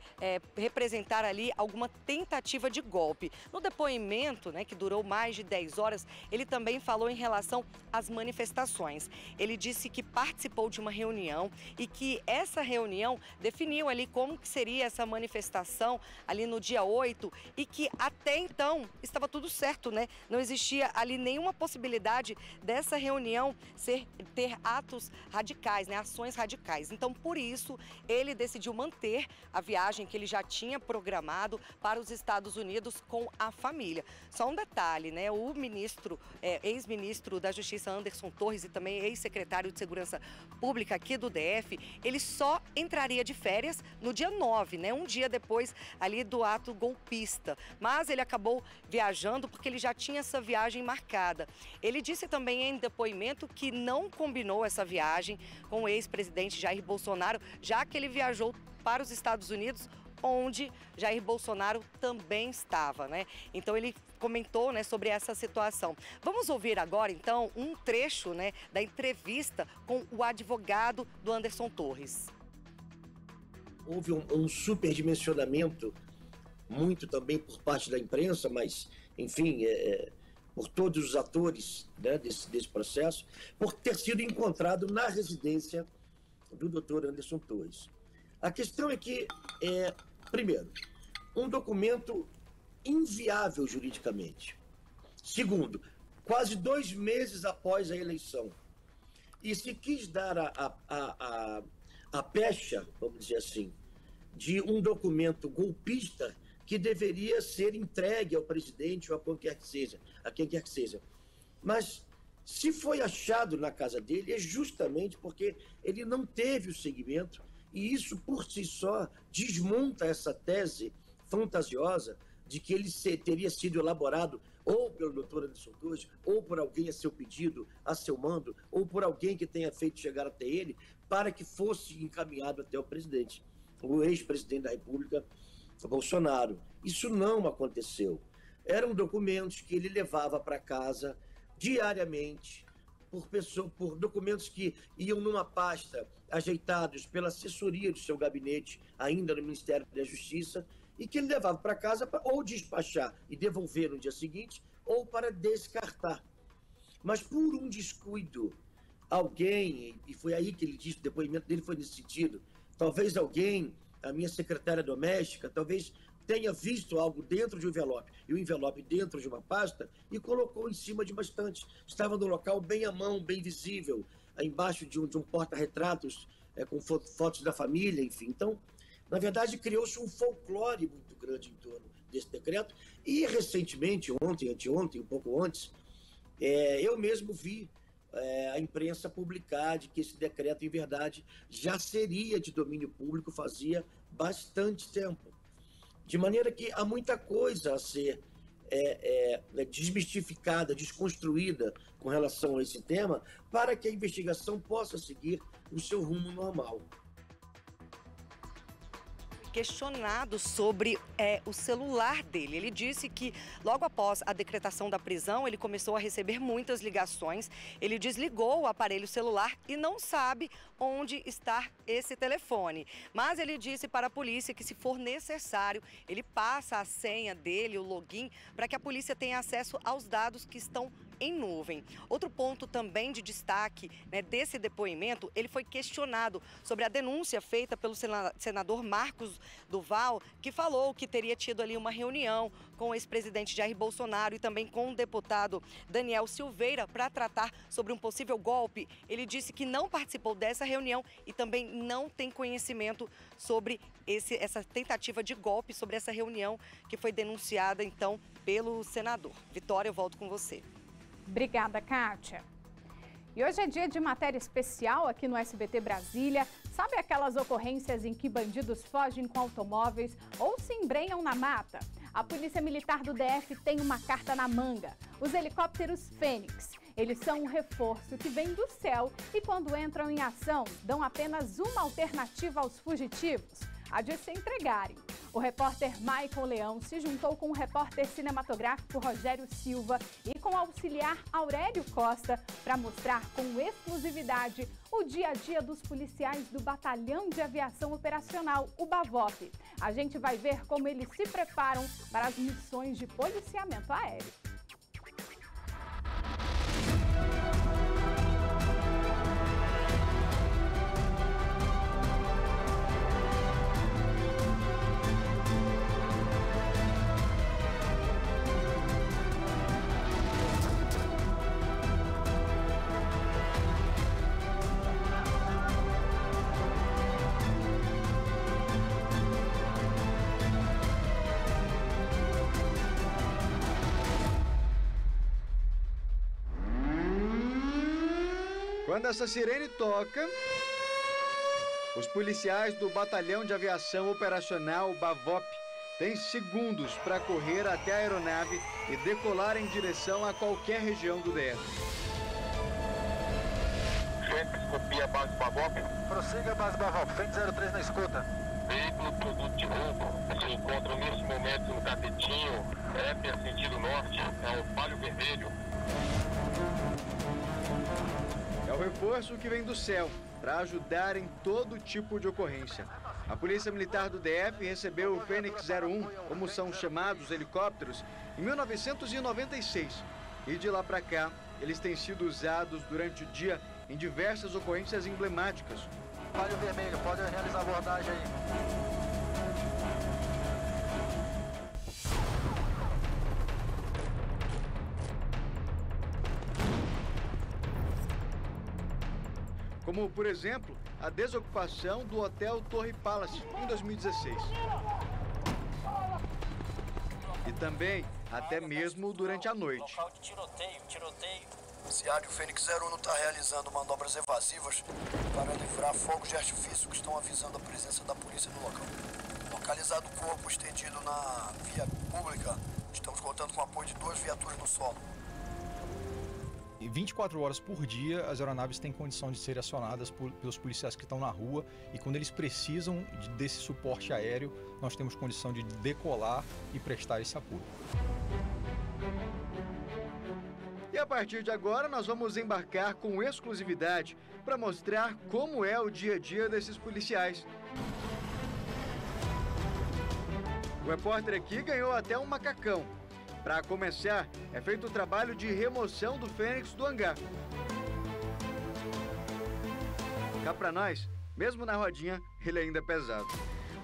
representar ali alguma tentativa de golpe. No depoimento, né, que durou mais de 10 horas, ele também falou em relação às manifestações. Ele disse que participou de uma reunião e que essa reunião definiu ali como que seria essa manifestação ali ali no dia 8 e que até então estava tudo certo, né? Não existia ali nenhuma possibilidade dessa reunião ter atos radicais, né? Ações radicais. Então, por isso, ele decidiu manter a viagem que ele já tinha programado para os Estados Unidos com a família. Só um detalhe, né? O ministro, ex-ministro da Justiça Anderson Torres e também ex-secretário de Segurança Pública aqui do DF, ele só entraria de férias no dia 9, né? Um dia depois ali do ato golpista. Mas ele acabou viajando porque ele já tinha essa viagem marcada. Ele disse também em depoimento que não combinou essa viagem com o ex-presidente Jair Bolsonaro, já que ele viajou para os Estados Unidos, onde Jair Bolsonaro também estava, né? Então ele comentou, né, sobre essa situação. Vamos ouvir agora, então, um trecho, né, da entrevista com o advogado do Anderson Torres. Houve um superdimensionamento, muito também por parte da imprensa, mas, enfim, por todos os atores, né, desse processo, por ter sido encontrado na residência do doutor Anderson Torres. A questão é que, primeiro, um documento inviável juridicamente. Segundo, quase 2 meses após a eleição. E se quis dar a pecha, vamos dizer assim, de um documento golpista que deveria ser entregue ao presidente ou a quem quer que seja. Mas se foi achado na casa dele, é justamente porque ele não teve o seguimento, e isso por si só desmonta essa tese fantasiosa de que ele teria sido elaborado ou pelo doutor Anderson Torres, ou por alguém a seu pedido, a seu mando, ou por alguém que tenha feito chegar até ele, para que fosse encaminhado até o presidente, o ex-presidente da República, Bolsonaro. Isso não aconteceu. Eram documentos que ele levava para casa diariamente, por documentos que iam numa pasta ajeitados pela assessoria do seu gabinete, ainda no Ministério da Justiça, e que ele levava para casa para ou despachar e devolver no dia seguinte, ou para descartar. Mas por um descuido, alguém, e foi aí que ele disse, o depoimento dele foi nesse sentido, talvez alguém, a minha secretária doméstica, talvez tenha visto algo dentro de um envelope, e o envelope dentro de uma pasta, e colocou em cima de uma estante. Estava no local bem à mão, bem visível, embaixo de um porta-retratos, com fotos da família, enfim. Então, na verdade, criou-se um folclore muito grande em torno desse decreto. E, recentemente, ontem, anteontem, um pouco antes, eu mesmo vi a imprensa publicar de que esse decreto, em verdade, já seria de domínio público fazia bastante tempo. De maneira que há muita coisa a ser desmistificada, desconstruída com relação a esse tema, para que a investigação possa seguir o seu rumo normal. Questionado sobre o celular dele. Ele disse que logo após a decretação da prisão, ele começou a receber muitas ligações. Ele desligou o aparelho celular e não sabe onde está esse telefone. Mas ele disse para a polícia que, se for necessário, ele passa a senha dele, o login, para que a polícia tenha acesso aos dados que estão em nuvem. Outro ponto também de destaque, né, desse depoimento, ele foi questionado sobre a denúncia feita pelo senador Marcos Duval, que falou que teria tido ali uma reunião com o ex-presidente Jair Bolsonaro e também com o deputado Daniel Silveira para tratar sobre um possível golpe. Ele disse que não participou dessa reunião e também não tem conhecimento sobre essa tentativa de golpe, sobre essa reunião que foi denunciada então pelo senador. Vitória, eu volto com você. Obrigada, Kátia. E hoje é dia de matéria especial aqui no SBT Brasília. Sabe aquelas ocorrências em que bandidos fogem com automóveis ou se embrenham na mata? A Polícia Militar do DF tem uma carta na manga. Os helicópteros Fênix. Eles são um reforço que vem do céu e, quando entram em ação, dão apenas uma alternativa aos fugitivos: a de se entregarem. O repórter Michael Leão se juntou com o repórter cinematográfico Rogério Silva e com o auxiliar Aurélio Costa para mostrar com exclusividade o dia a dia dos policiais do Batalhão de Aviação Operacional, o BAVOP. A gente vai ver como eles se preparam para as missões de policiamento aéreo. Quando essa sirene toca, os policiais do Batalhão de Aviação Operacional BAVOP têm segundos para correr até a aeronave e decolar em direção a qualquer região do DF. Fênix, copia a base BAVOP. Prossiga a base BAVOP, Fênix 03 na escuta. Veículo produto de roubo se encontra nesse momento no Catetinho, Éper sentido norte, é o Palio Vermelho. É o reforço que vem do céu para ajudar em todo tipo de ocorrência. A Polícia Militar do DF recebeu o Fênix 01, como são chamados helicópteros, em 1996. E de lá para cá, eles têm sido usados durante o dia em diversas ocorrências emblemáticas. Palio Vermelho, pode realizar a abordagem aí. Como, por exemplo, a desocupação do Hotel Torre Palace em 2016. E também, até mesmo durante a noite. Local de tiroteio. Ciário Fênix 01 está realizando manobras evasivas para livrar fogos de artifício que estão avisando a presença da polícia no local. Localizado o corpo estendido na via pública, estamos contando com o apoio de 2 viaturas no solo. 24 horas por dia, as aeronaves têm condição de serem acionadas pelos policiais que estão na rua, e quando eles precisam desse suporte aéreo, nós temos condição de decolar e prestar esse apoio. E a partir de agora, nós vamos embarcar com exclusividade para mostrar como é o dia a dia desses policiais. O repórter aqui ganhou até um macacão. Para começar, é feito o trabalho de remoção do Fênix do hangar. Cá para nós, mesmo na rodinha, ele ainda é pesado.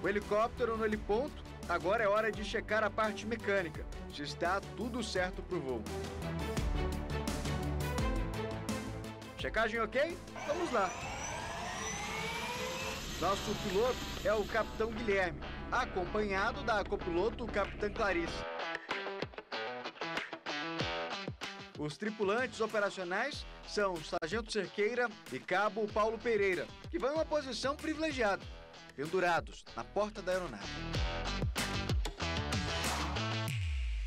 O helicóptero no heliponto, agora é hora de checar a parte mecânica, se está tudo certo para o voo. Checagem ok? Vamos lá. Nosso piloto é o Capitão Guilherme, acompanhado da copiloto Capitã Clarice. Os tripulantes operacionais são o Sargento Cerqueira e Cabo Paulo Pereira, que vão em uma posição privilegiada, pendurados na porta da aeronave.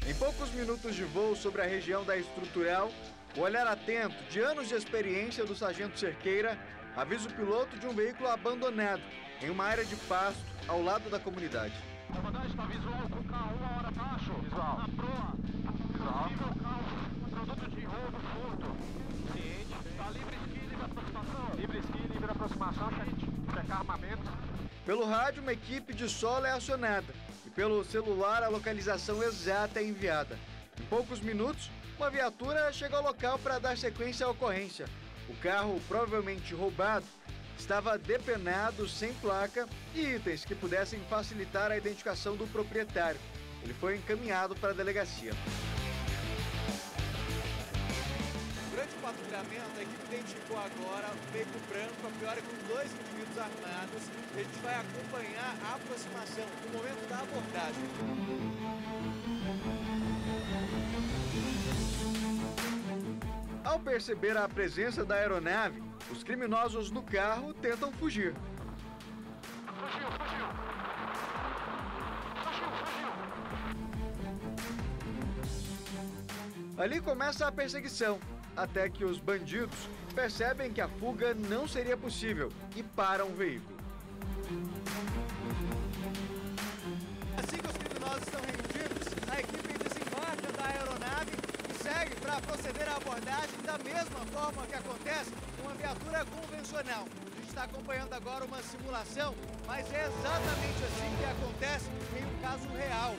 Em poucos minutos de voo sobre a região da estrutural, o olhar atento de anos de experiência do Sargento Cerqueira avisa o piloto de um veículo abandonado em uma área de pasto ao lado da comunidade. Comandante, está visual com carro 1 hora abaixo. Visual. Na proa. Visual. Possível carro, produto de roubo, furto. Ciente. Está livre esqui, livre aproximação. Livre esqui, livre aproximação, checar armamento. Pelo rádio, uma equipe de solo é acionada e pelo celular a localização exata é enviada. Em poucos minutos, uma viatura chega ao local para dar sequência à ocorrência. O carro, provavelmente roubado, estava depenado, sem placa e itens que pudessem facilitar a identificação do proprietário. Ele foi encaminhado para a delegacia. Durante o patrulhamento, a equipe identificou agora um veículo branco, a priori com 2 indivíduos armados. A gente vai acompanhar a aproximação no momento da abordagem. Ao perceber a presença da aeronave, os criminosos no carro tentam fugir. Ali começa a perseguição, até que os bandidos percebem que a fuga não seria possível e param o veículo. Assim que os criminosos estão rendidos, a equipe desembarca da aeronave e segue para proceder à abordagem da mesma forma que acontece com uma viatura convencional. A gente está acompanhando agora uma simulação, mas é exatamente assim que acontece em um caso real.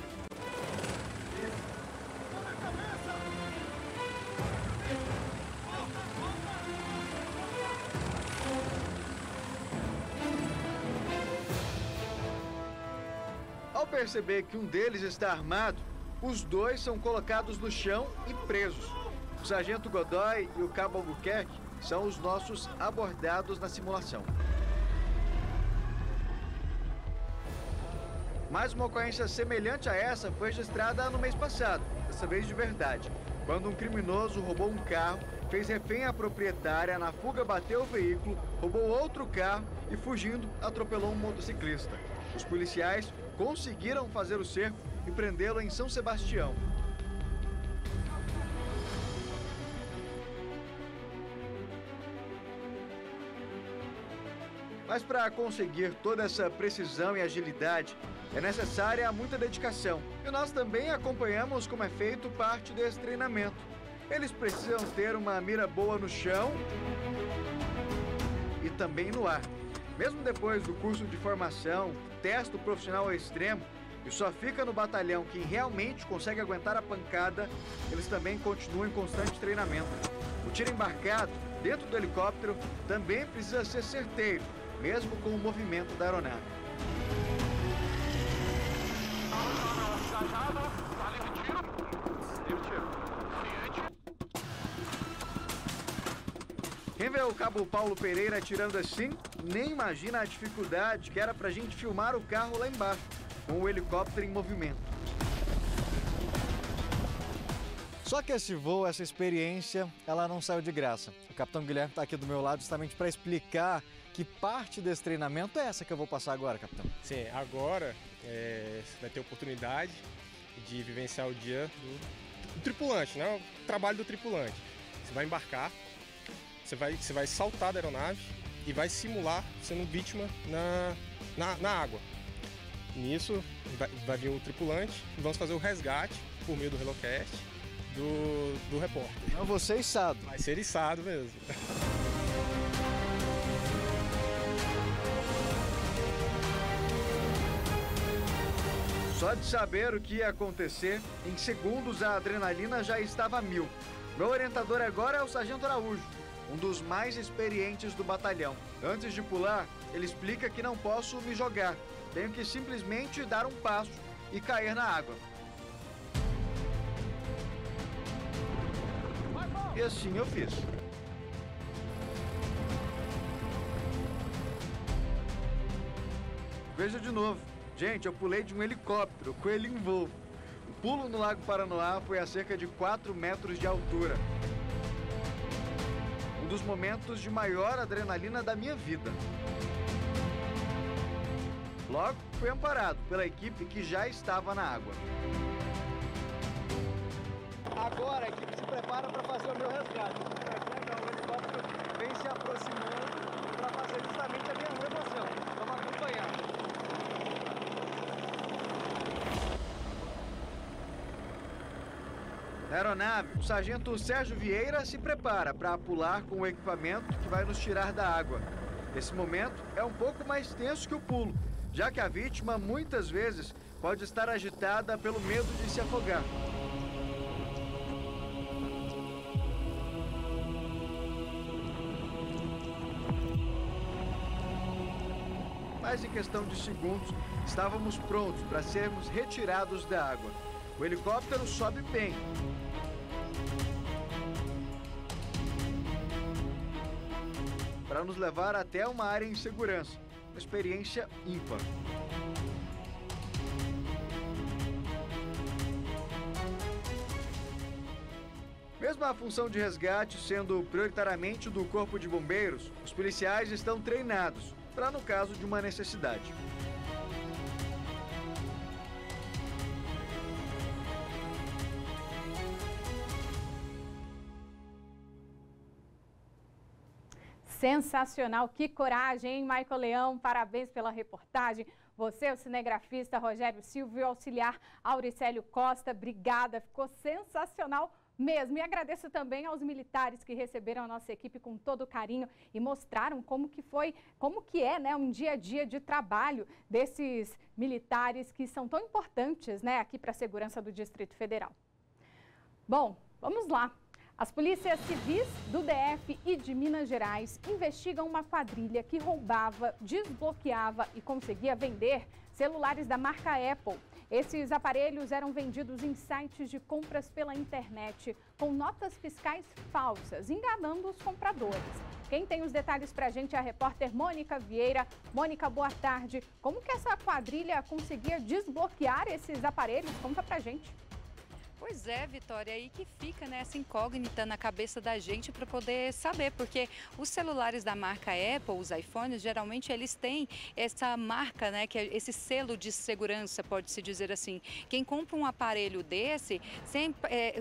Ao perceber que um deles está armado, os dois são colocados no chão e presos. O Sargento Godoy e o Cabo Albuquerque são os nossos abordados na simulação. Mais uma ocorrência semelhante a essa foi registrada no mês passado, dessa vez de verdade. quando um criminoso roubou um carro, fez refém à proprietária, na fuga bateu o veículo, roubou outro carro e, fugindo, atropelou um motociclista. Os policiais conseguiram fazer o cerco e prendê-lo em São Sebastião. Mas para conseguir toda essa precisão e agilidade, é necessária muita dedicação. E nós também acompanhamos como é feito parte desse treinamento. Eles precisam ter uma mira boa no chão e também no ar. Mesmo depois do curso de formação, teste profissional ao extremo, e só fica no batalhão quem realmente consegue aguentar a pancada, eles também continuam em constante treinamento. O tiro embarcado dentro do helicóptero também precisa ser certeiro, mesmo com o movimento da aeronave. Quem vê o cabo Paulo Pereira atirando assim, nem imagina a dificuldade que era pra gente filmar o carro lá embaixo, com o helicóptero em movimento. Só que esse voo, essa experiência, ela não saiu de graça. O capitão Guilherme está aqui do meu lado justamente para explicar que parte desse treinamento é essa que eu vou passar agora, capitão. Sim, agora você vai ter oportunidade de vivenciar o dia do tripulante, né? O trabalho do tripulante. Você vai embarcar, você vai saltar da aeronave e vai simular sendo vítima na água. Nisso vai vir o tripulante e vamos fazer o resgate por meio do Helocast do repórter. Não, vou ser içado. Vai ser içado mesmo. Só de saber o que ia acontecer, em segundos a adrenalina já estava a 1000. Meu orientador agora é o Sargento Araújo, um dos mais experientes do batalhão. Antes de pular, ele explica que não posso me jogar. Tenho que simplesmente dar um passo e cair na água. E assim eu fiz. Veja de novo. Gente, eu pulei de um helicóptero com ele em voo. O pulo no Lago Paranoá foi a cerca de 4 metros de altura. Um dos momentos de maior adrenalina da minha vida. Logo, fui amparado pela equipe que já estava na água. Agora a equipe se prepara para fazer o meu resgate. O helicóptero vem se aproximando para fazer justamente a minha remoção. Vamos acompanhar. Na aeronave, o sargento Sérgio Vieira se prepara para pular com o equipamento que vai nos tirar da água. Esse momento é um pouco mais tenso que o pulo, já que a vítima muitas vezes pode estar agitada pelo medo de se afogar. Mas em questão de segundos, estávamos prontos para sermos retirados da água. O helicóptero sobe bem. Para nos levar até uma área em segurança. Uma experiência ímpar. Mesmo a função de resgate sendo prioritariamente do Corpo de Bombeiros, os policiais estão treinados para no caso de uma necessidade. Sensacional, que coragem, hein, Michael Leão? Parabéns pela reportagem. Você, o cinegrafista Rogério Silva e o auxiliar Auricélio Costa, obrigada, ficou sensacional mesmo. E agradeço também aos militares que receberam a nossa equipe com todo carinho e mostraram como que é, né, um dia a dia de trabalho desses militares que são tão importantes, né, aqui para a segurança do Distrito Federal. Bom, vamos lá. As polícias civis do DF e de Minas Gerais investigam uma quadrilha que roubava, desbloqueava e conseguia vender celulares da marca Apple. Esses aparelhos eram vendidos em sites de compras pela internet com notas fiscais falsas, enganando os compradores. Quem tem os detalhes pra gente é a repórter Mônica Vieira. Mônica, boa tarde. Como que essa quadrilha conseguia desbloquear esses aparelhos? Conta pra gente. Pois é, Vitória, aí que fica, né, essa incógnita na cabeça da gente para poder saber, porque os celulares da marca Apple, os iPhones, geralmente eles têm essa marca, né, que é esse selo de segurança, pode-se dizer assim. Quem compra um aparelho desse,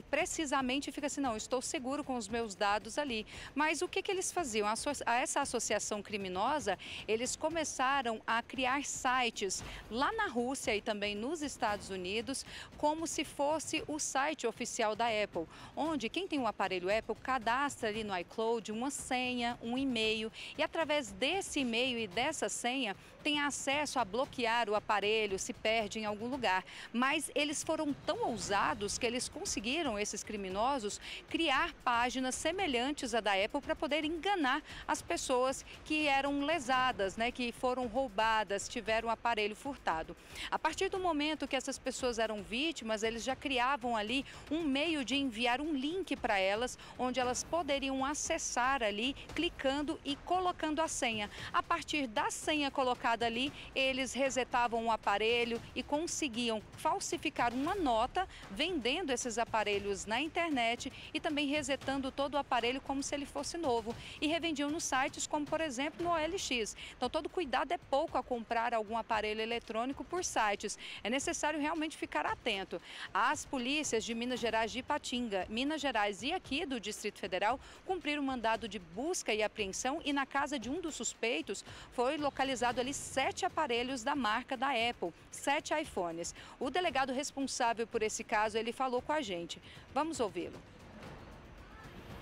precisamente fica assim, não, estou seguro com os meus dados ali. Mas o que eles faziam? Essa associação criminosa, eles começaram a criar sites lá na Rússia e também nos Estados Unidos, como se fosse o site oficial da Apple, onde quem tem um aparelho Apple cadastra ali no iCloud uma senha, um e-mail, e através desse e-mail e dessa senha tem acesso a bloquear o aparelho se perde em algum lugar. Mas eles foram tão ousados que eles conseguiram, esses criminosos, criar páginas semelhantes à da Apple para poder enganar as pessoas que eram lesadas, né, que foram roubadas, tiveram o aparelho furtado. A partir do momento que essas pessoas eram vítimas, eles já criavam ali um meio de enviar um link para elas, onde elas poderiam acessar ali, clicando e colocando a senha. A partir da senha colocada ali, eles resetavam o aparelho e conseguiam falsificar uma nota, vendendo esses aparelhos na internet e também resetando todo o aparelho como se ele fosse novo. E revendiam nos sites como, por exemplo, no OLX. Então, todo cuidado é pouco a comprar algum aparelho eletrônico por sites. É necessário realmente ficar atento. As polícias de Minas Gerais, de Ipatinga, Minas Gerais e aqui do Distrito Federal cumpriram um mandado de busca e apreensão e na casa de um dos suspeitos foi localizado ali 7 aparelhos da marca da Apple, 7 iPhones. O delegado responsável por esse caso, ele falou com a gente. Vamos ouvi-lo.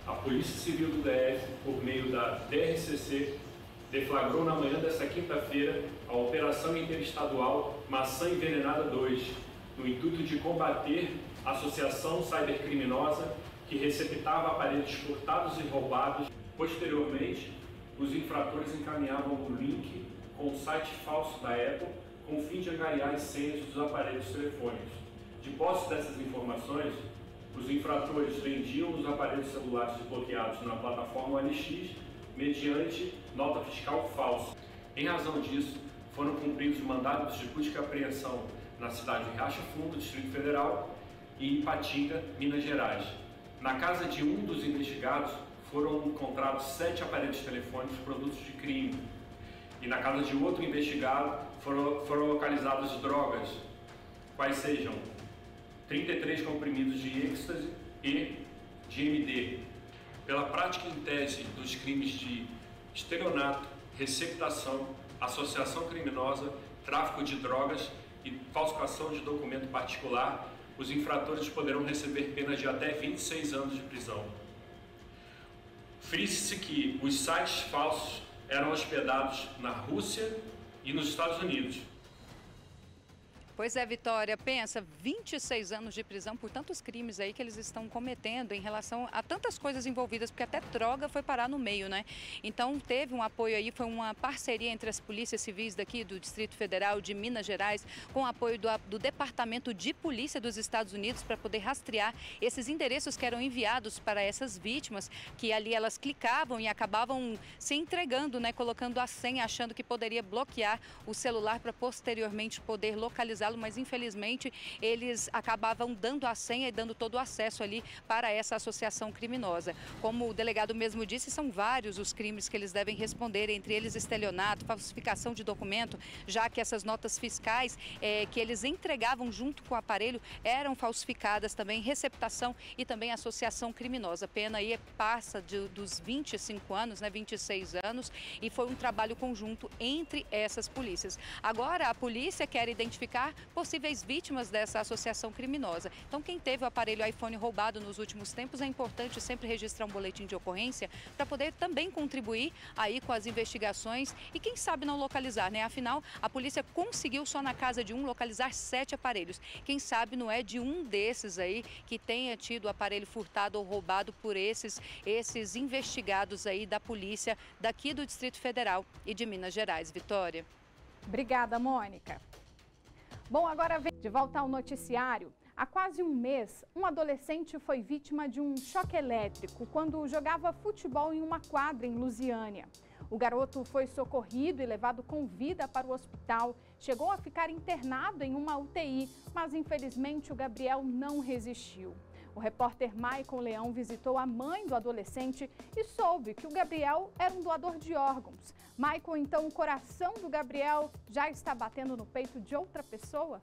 A Polícia Civil do DF, por meio da DRCC, deflagrou na manhã desta quinta-feira a Operação Interestadual Maçã Envenenada 2, no intuito de combater a associação cybercriminosa que receptava aparelhos furtados e roubados. Posteriormente, os infratores encaminhavam o link com o site falso da Apple com o fim de angariar as senhas dos aparelhos telefônicos. De posse dessas informações, os infratores vendiam os aparelhos celulares desbloqueados na plataforma OLX mediante nota fiscal falsa. Em razão disso, foram cumpridos mandados de busca e apreensão na cidade de Riacho Fundo, Distrito Federal, e Ipatinga, Minas Gerais. Na casa de um dos investigados foram encontrados 7 aparelhos telefônicos produtos de crime. E na casa de outro investigado foram localizadas drogas, quais sejam 33 comprimidos de êxtase e de MD. Pela prática em tese dos crimes de estelionato, receptação, associação criminosa, tráfico de drogas e falsificação de documento particular, os infratores poderão receber penas de até 26 anos de prisão. Frise-se que os sites falsos eram hospedados na Rússia e nos Estados Unidos. Pois é, Vitória, pensa, 26 anos de prisão por tantos crimes aí que eles estão cometendo em relação a tantas coisas envolvidas, porque até droga foi parar no meio, né? Então teve um apoio aí, foi uma parceria entre as polícias civis daqui do Distrito Federal, de Minas Gerais, com o apoio do Departamento de Polícia dos Estados Unidos para poder rastrear esses endereços que eram enviados para essas vítimas, que ali elas clicavam e acabavam se entregando, né? Colocando a senha, achando que poderia bloquear o celular para posteriormente poder localizar, mas infelizmente eles acabavam dando a senha e dando todo o acesso ali para essa associação criminosa. Como o delegado mesmo disse, são vários os crimes que eles devem responder, entre eles estelionato, falsificação de documento, já que essas notas fiscais que eles entregavam junto com o aparelho eram falsificadas também, receptação e também associação criminosa. A pena aí passa dos 25 anos, né, 26 anos, e foi um trabalho conjunto entre essas polícias. Agora a polícia quer identificar possíveis vítimas dessa associação criminosa. Então, quem teve o aparelho iPhone roubado nos últimos tempos, é importante sempre registrar um boletim de ocorrência para poder também contribuir aí com as investigações e quem sabe não localizar, né? Afinal, a polícia conseguiu só na casa de um localizar 7 aparelhos. Quem sabe não é de um desses aí que tenha tido o aparelho furtado ou roubado por esses investigados aí da polícia daqui do Distrito Federal e de Minas Gerais. Vitória. Obrigada, Mônica. Bom, agora vem de volta ao noticiário. Há quase um mês, um adolescente foi vítima de um choque elétrico quando jogava futebol em uma quadra em Lusiânia. O garoto foi socorrido e levado com vida para o hospital. Chegou a ficar internado em uma UTI, mas infelizmente o Gabriel não resistiu. O repórter Maicon Leão visitou a mãe do adolescente e soube que o Gabriel era um doador de órgãos. Maicon, então o coração do Gabriel já está batendo no peito de outra pessoa?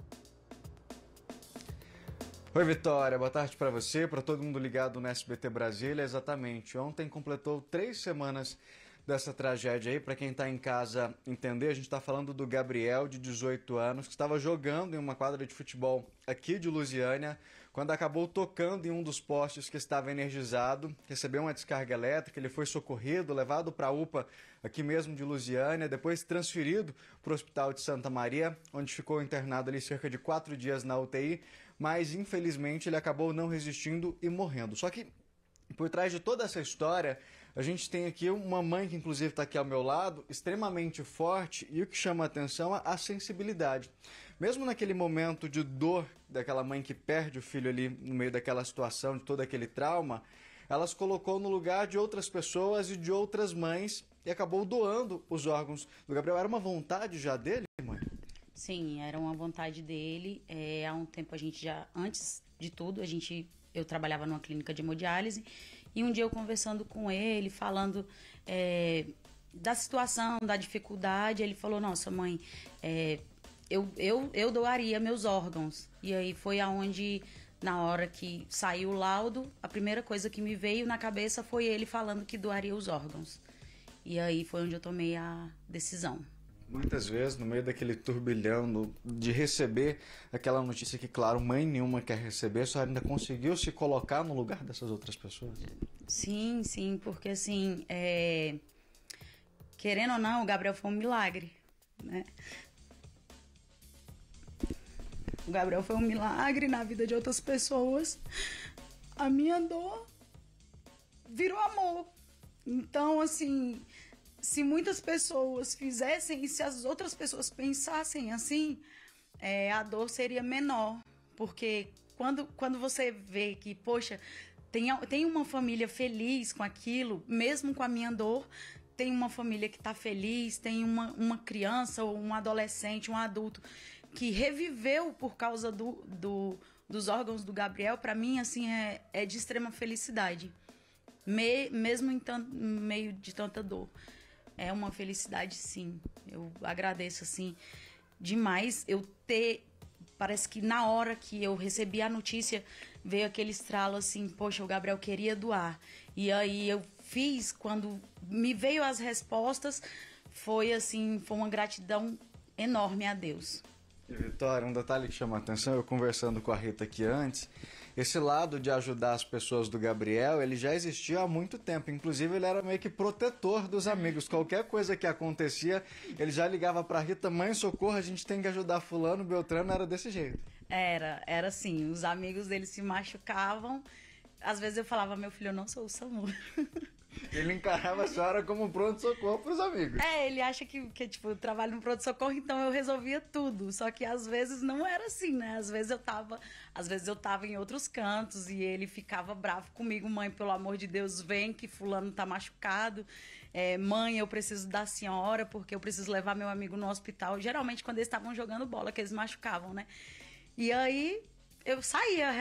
Oi, Vitória. Boa tarde para você, para todo mundo ligado no SBT Brasília. Exatamente, ontem completou 3 semanas dessa tragédia aí. Para quem está em casa entender, a gente está falando do Gabriel, de 18 anos, que estava jogando em uma quadra de futebol aqui de Lusiânia, quando acabou tocando em um dos postes que estava energizado, recebeu uma descarga elétrica, ele foi socorrido, levado para a UPA aqui mesmo de Lusiânia, depois transferido para o Hospital de Santa Maria, onde ficou internado ali cerca de 4 dias na UTI, mas infelizmente ele acabou não resistindo e morrendo. Só que por trás de toda essa história, a gente tem aqui uma mãe que inclusive está aqui ao meu lado, extremamente forte, e o que chama a atenção é a sensibilidade. Mesmo naquele momento de dor daquela mãe que perde o filho ali no meio daquela situação, de todo aquele trauma, ela se colocou no lugar de outras pessoas e de outras mães e acabou doando os órgãos do Gabriel. Era uma vontade já dele, mãe? Sim, era uma vontade dele. Há um tempo a gente já, antes de tudo, eu trabalhava numa clínica de hemodiálise e um dia eu conversando com ele, falando da situação, da dificuldade, ele falou, nossa mãe, eu doaria meus órgãos. E aí foi aonde, na hora que saiu o laudo, a primeira coisa que me veio na cabeça foi ele falando que doaria os órgãos. E aí foi onde eu tomei a decisão. Muitas vezes, no meio daquele turbilhão de receber aquela notícia que, claro, mãe nenhuma quer receber, só ainda conseguiu se colocar no lugar dessas outras pessoas? Sim, sim, porque assim, querendo ou não, o Gabriel foi um milagre, né? O Gabriel foi um milagre na vida de outras pessoas. A minha dor virou amor. Então, assim, se muitas pessoas fizessem e se as outras pessoas pensassem assim, a dor seria menor. Porque quando você vê que, poxa, tem uma família feliz com aquilo, mesmo com a minha dor, tem uma família que está feliz, tem uma criança ou um adolescente, um adulto que reviveu por causa dos órgãos do Gabriel, para mim, assim, é de extrema felicidade. Mesmo em meio de tanta dor. É uma felicidade, sim. Eu agradeço, assim, demais parece que na hora que eu recebi a notícia, veio aquele estralo assim, poxa, o Gabriel queria doar. E aí eu fiz, quando me veio as respostas, foi uma gratidão enorme a Deus. E, Vitória, um detalhe que chama a atenção, eu conversando com a Rita aqui antes, esse lado de ajudar as pessoas do Gabriel, ele já existia há muito tempo. Inclusive, ele era meio que protetor dos amigos. Qualquer coisa que acontecia, ele já ligava pra Rita, mãe, socorro, a gente tem que ajudar fulano, Beltrano, era desse jeito. Era assim, os amigos dele se machucavam. Às vezes eu falava, meu filho, eu não sou o SAMU. Ele encarava a senhora como um pronto-socorro pros amigos. Ele acha que tipo, eu trabalho no pronto-socorro, então eu resolvia tudo. Só que às vezes não era assim, né? Às vezes eu tava em outros cantos e ele ficava bravo comigo. Mãe, pelo amor de Deus, vem que fulano tá machucado. Mãe, eu preciso da senhora porque eu preciso levar meu amigo no hospital. Geralmente quando eles estavam jogando bola, que eles machucavam, né? E aí eu saía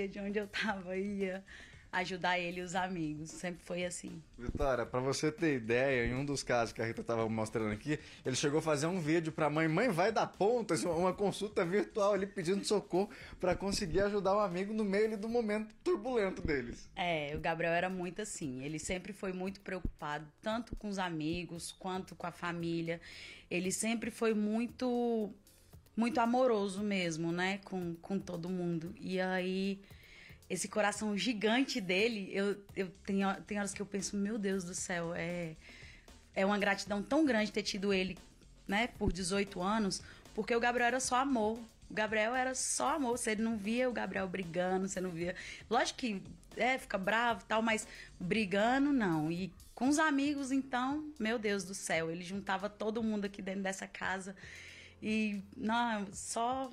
de onde eu tava, ia ajudar ele e os amigos. Sempre foi assim. Vitória, pra você ter ideia, em um dos casos que a Rita tava mostrando aqui, ele chegou a fazer um vídeo pra mãe. Mãe, vai dar ponta, uma consulta virtual ali pedindo socorro pra conseguir ajudar um amigo no meio ali do momento turbulento deles. O Gabriel era muito assim. Ele sempre foi muito preocupado, tanto com os amigos quanto com a família. Ele sempre foi muito amoroso mesmo, né? Com todo mundo. E aí, esse coração gigante dele, eu tem horas que eu penso, meu Deus do céu, é uma gratidão tão grande ter tido ele, né, por 18 anos, porque o Gabriel era só amor. O Gabriel era só amor. Você não via o Gabriel brigando, você não via... Lógico que fica bravo e tal, mas brigando, não. E com os amigos, então, meu Deus do céu, ele juntava todo mundo aqui dentro dessa casa. E, não, só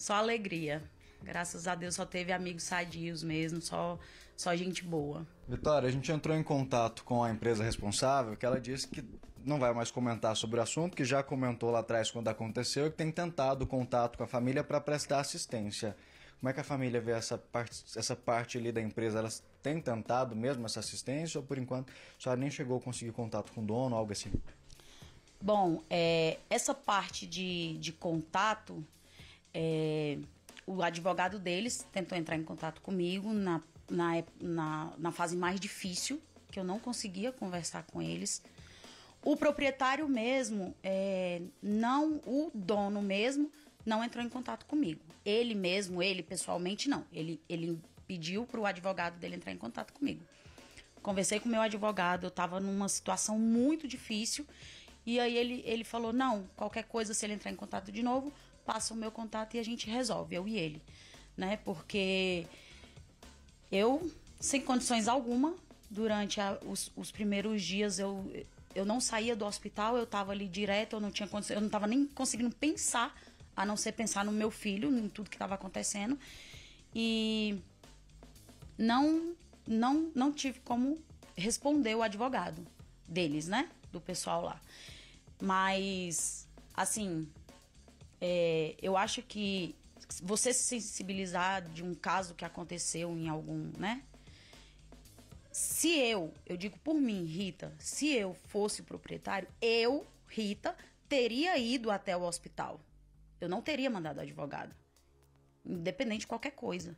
alegria. Graças a Deus só teve amigos sadios mesmo, só só gente boa. Vitória, a gente entrou em contato com a empresa responsável, que ela disse que não vai mais comentar sobre o assunto, que já comentou lá atrás quando aconteceu e que tem tentado contato com a família para prestar assistência. Como é que a família vê essa parte ali da empresa? Elas têm tentado mesmo essa assistência ou, por enquanto, a senhora nem chegou a conseguir contato com o dono, algo assim? Bom, essa parte de contato, o advogado deles tentou entrar em contato comigo na fase mais difícil, que eu não conseguia conversar com eles. O proprietário mesmo, o dono mesmo, não entrou em contato comigo. Ele pessoalmente, não. Ele pediu para o advogado dele entrar em contato comigo. Conversei com o meu advogado, eu estava numa situação muito difícil, e aí ele falou, não, qualquer coisa, se ele entrar em contato de novo, passa o meu contato e a gente resolve, eu e ele. Né? Porque eu, sem condições alguma, durante os primeiros dias, eu não saía do hospital, eu estava ali direto, eu não estava nem conseguindo pensar, a não ser pensar no meu filho, em tudo que estava acontecendo. E não tive como responder o advogado deles, né? Do pessoal lá. Mas, assim, eu acho que você se sensibilizar de um caso que aconteceu em algum, né? Se eu digo por mim, Rita, se eu fosse o proprietário, eu, Rita, teria ido até o hospital. Eu não teria mandado advogado. Independente de qualquer coisa,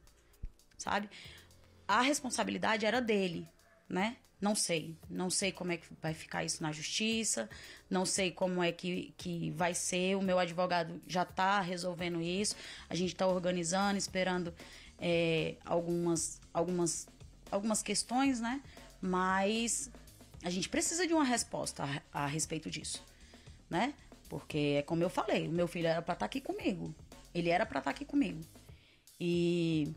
sabe? A responsabilidade era dele, né? Não sei como é que vai ficar isso na justiça, não sei como é que vai ser. O meu advogado já está resolvendo isso, a gente está organizando, esperando algumas questões, né? Mas a gente precisa de uma resposta a respeito disso, né? Porque é como eu falei, o meu filho era para estar aqui comigo. Ele era para estar aqui comigo. E,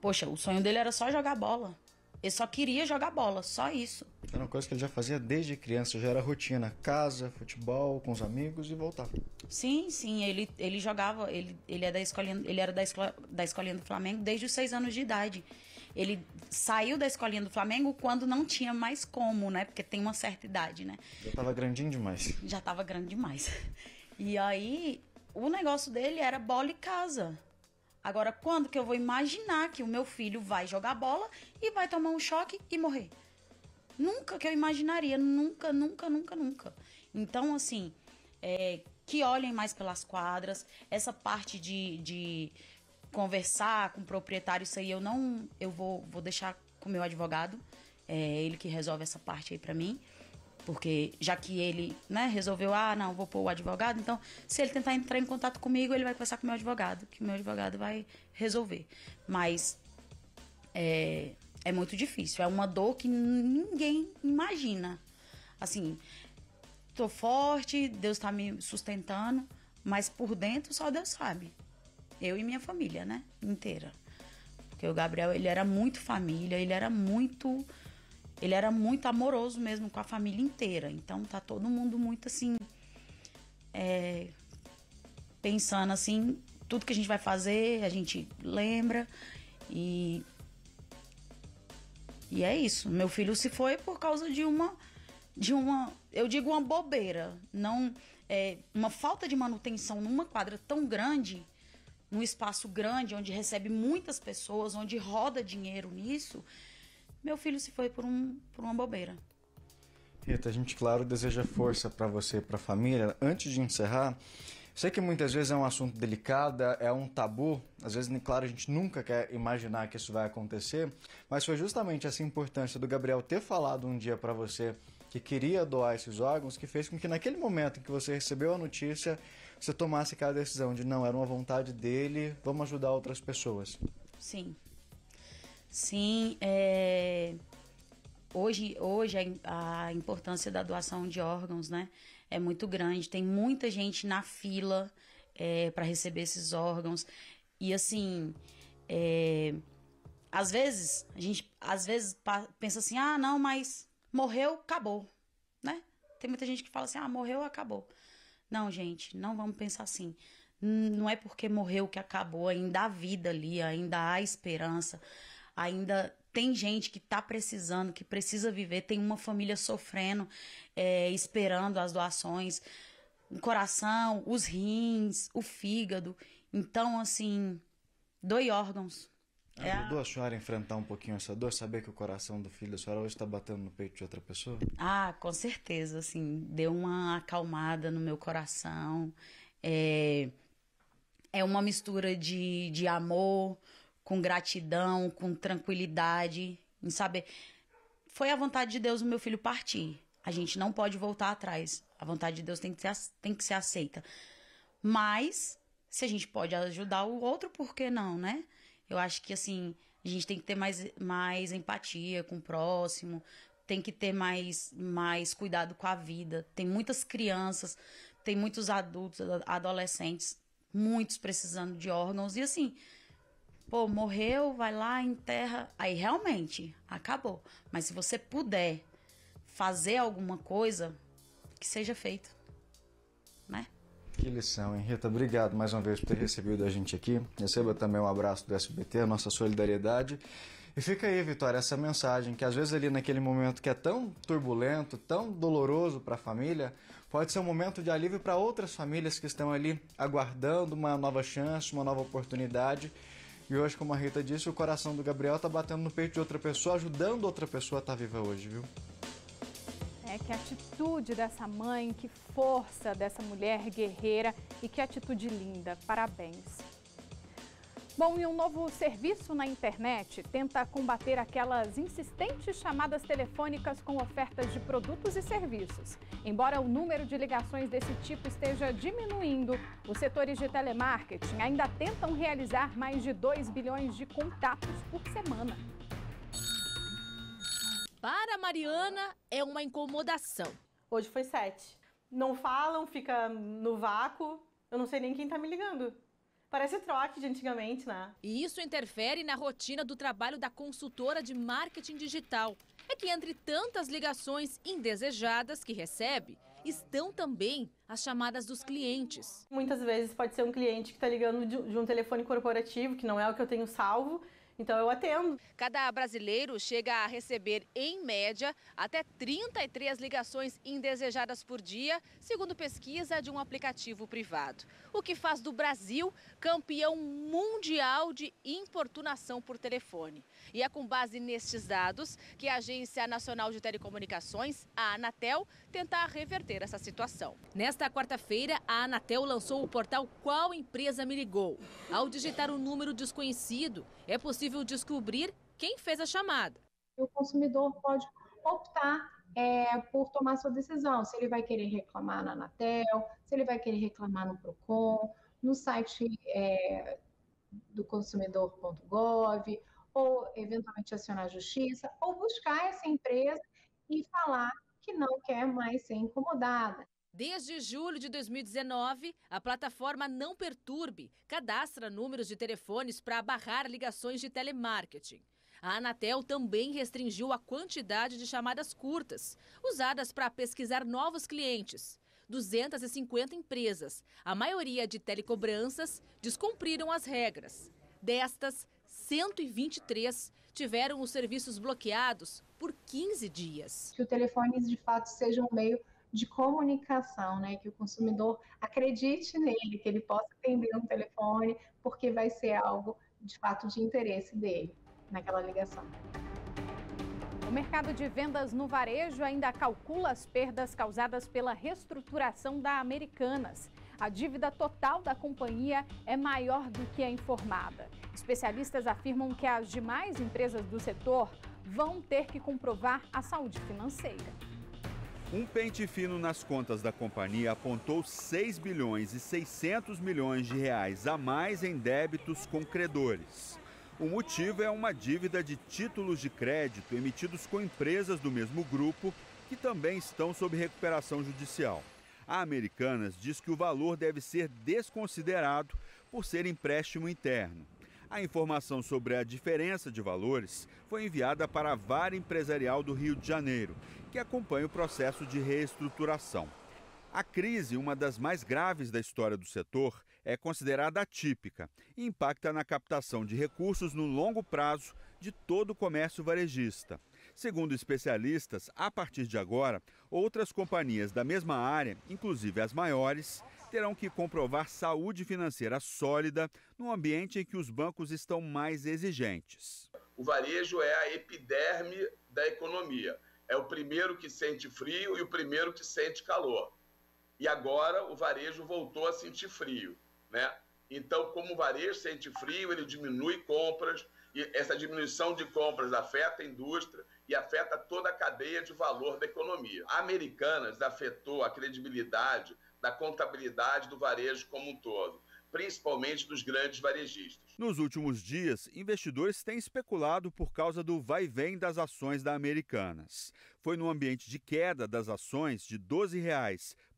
poxa, o sonho dele era só jogar bola. Ele só queria jogar bola, só isso. Era uma coisa que ele já fazia desde criança, já era rotina. Casa, futebol, com os amigos e voltar. Sim, ele jogava, ele era da escolinha do Flamengo desde os 6 anos de idade. Ele saiu da escolinha do Flamengo quando não tinha mais como, né? Porque tem uma certa idade, né? Já tava grandinho demais. Já tava grande demais. E aí, o negócio dele era bola e casa. Agora, quando que eu vou imaginar que o meu filho vai jogar bola e vai tomar um choque e morrer? Nunca que eu imaginaria. Nunca. Então, assim, que olhem mais pelas quadras. Essa parte de conversar com o proprietário, isso aí eu vou deixar com o meu advogado. É ele que resolve essa parte aí pra mim. Porque já que ele, né, resolveu, não, vou pôr o advogado, então se ele tentar entrar em contato comigo, ele vai conversar com o meu advogado, que o meu advogado vai resolver. Mas é muito difícil, é uma dor que ninguém imagina. Assim, tô forte, Deus tá me sustentando, mas por dentro só Deus sabe. Eu e minha família, né, inteira. Porque o Gabriel, ele era muito família, ele era muito amoroso mesmo com a família inteira. Então tá todo mundo muito assim, pensando assim, tudo que a gente vai fazer, a gente lembra. E é isso. Meu filho se foi por causa de uma, eu digo uma bobeira. Não, uma falta de manutenção numa quadra tão grande, num espaço grande, onde recebe muitas pessoas, onde roda dinheiro nisso. Meu filho se foi por uma bobeira. Rita, a gente, claro, deseja força para você e para a família. Antes de encerrar, sei que muitas vezes é um assunto delicado, é um tabu. Às vezes, claro, a gente nunca quer imaginar que isso vai acontecer. Mas foi justamente essa importância do Gabriel ter falado um dia para você que queria doar esses órgãos que fez com que naquele momento em que você recebeu a notícia, você tomasse aquela decisão de não, era uma vontade dele, vamos ajudar outras pessoas. Sim. Sim, hoje a importância da doação de órgãos, né, é muito grande. Tem muita gente na fila para receber esses órgãos. E assim, às vezes, a gente pensa assim, não, mas morreu, acabou, né? Tem muita gente que fala assim, morreu, acabou. Não, gente, não vamos pensar assim. Não é porque morreu que acabou, ainda há vida ali, ainda há esperança. ainda tem gente que está precisando, que precisa viver, tem uma família sofrendo, esperando as doações, o coração, os rins, o fígado. Então, assim, doe órgãos. Ajudou a senhora a enfrentar um pouquinho essa dor? Saber que o coração do filho da senhora hoje está batendo no peito de outra pessoa? Ah, com certeza, assim, deu uma acalmada no meu coração. É uma mistura de amor, com gratidão, com tranquilidade, em saber. Foi a vontade de Deus o meu filho partir. A gente não pode voltar atrás. A vontade de Deus tem que ser aceita. Mas, se a gente pode ajudar o outro, por que não, né? Eu acho que, assim, a gente tem que ter mais empatia com o próximo, tem que ter mais cuidado com a vida. Tem muitas crianças, tem muitos adultos, adolescentes, muitos precisando de órgãos. E, assim, pô, morreu, vai lá, enterra. Aí, realmente, acabou. Mas se você puder fazer alguma coisa, que seja feito, né? Que lição, hein? Rita, obrigado mais uma vez por ter recebido a gente aqui. Receba também um abraço do SBT, a nossa solidariedade. E fica aí, Vitória, essa mensagem que às vezes ali naquele momento que é tão turbulento, tão doloroso para a família, pode ser um momento de alívio para outras famílias que estão ali aguardando uma nova chance, uma nova oportunidade. E hoje, como a Rita disse, o coração do Gabriel está batendo no peito de outra pessoa, ajudando outra pessoa a estar viva hoje, viu? Que atitude dessa mãe, que força dessa mulher guerreira e que atitude linda. Parabéns. Bom, e um novo serviço na internet tenta combater aquelas insistentes chamadas telefônicas com ofertas de produtos e serviços. Embora o número de ligações desse tipo esteja diminuindo, os setores de telemarketing ainda tentam realizar mais de 2 bilhões de contatos por semana. Para a Mariana, é uma incomodação. Hoje foi 7. Não falam, fica no vácuo. Eu não sei nem quem tá me ligando. Parece trote de antigamente, né? E isso interfere na rotina do trabalho da consultora de marketing digital. É que entre tantas ligações indesejadas que recebe, estão também as chamadas dos clientes. Muitas vezes pode ser um cliente que está ligando de um telefone corporativo, que não é o que eu tenho salvo. Então eu atendo. Cada brasileiro chega a receber, em média, até 33 ligações indesejadas por dia, segundo pesquisa de um aplicativo privado. O que faz do Brasil campeão mundial de importunação por telefone. E é com base nestes dados que a Agência Nacional de Telecomunicações, a Anatel, tenta reverter essa situação. Nesta quarta-feira, a Anatel lançou o portal Qual Empresa Me Ligou. Ao digitar um número desconhecido, é possível descobrir quem fez a chamada. O consumidor pode optar por tomar sua decisão, se ele vai querer reclamar na Anatel, se ele vai querer reclamar no Procon, no site do consumidor.gov, ou eventualmente acionar a justiça, ou buscar essa empresa e falar que não quer mais ser incomodada. Desde julho de 2019, a plataforma Não Perturbe cadastra números de telefones para barrar ligações de telemarketing. A Anatel também restringiu a quantidade de chamadas curtas, usadas para pesquisar novos clientes. 250 empresas, a maioria de telecobranças, descumpriram as regras. Destas, 123 tiveram os serviços bloqueados por 15 dias. Que o telefone, de fato, seja um meio de comunicação, né? Que o consumidor acredite nele, que ele possa atender um telefone, porque vai ser algo, de fato, de interesse dele naquela ligação. O mercado de vendas no varejo ainda calcula as perdas causadas pela reestruturação da Americanas. A dívida total da companhia é maior do que a informada. Especialistas afirmam que as demais empresas do setor vão ter que comprovar a saúde financeira. Um pente fino nas contas da companhia apontou 6 bilhões e 600 milhões de reais a mais em débitos com credores. O motivo é uma dívida de títulos de crédito emitidos com empresas do mesmo grupo que também estão sob recuperação judicial. A Americanas diz que o valor deve ser desconsiderado por ser empréstimo interno. A informação sobre a diferença de valores foi enviada para a Vara Empresarial do Rio de Janeiro, que acompanha o processo de reestruturação. A crise, uma das mais graves da história do setor, é considerada atípica e impacta na captação de recursos no longo prazo de todo o comércio varejista. Segundo especialistas, a partir de agora, outras companhias da mesma área, inclusive as maiores, terão que comprovar saúde financeira sólida no ambiente em que os bancos estão mais exigentes. O varejo é a epiderme da economia. É o primeiro que sente frio e o primeiro que sente calor. E agora o varejo voltou a sentir frio, né? Então, como o varejo sente frio, ele diminui compras, e essa diminuição de compras afeta a indústria e afeta toda a cadeia de valor da economia. A Americanas afetou a credibilidade da contabilidade do varejo como um todo, principalmente dos grandes varejistas. Nos últimos dias, investidores têm especulado por causa do vai-vem das ações da Americanas. Foi no ambiente de queda das ações de R$ 12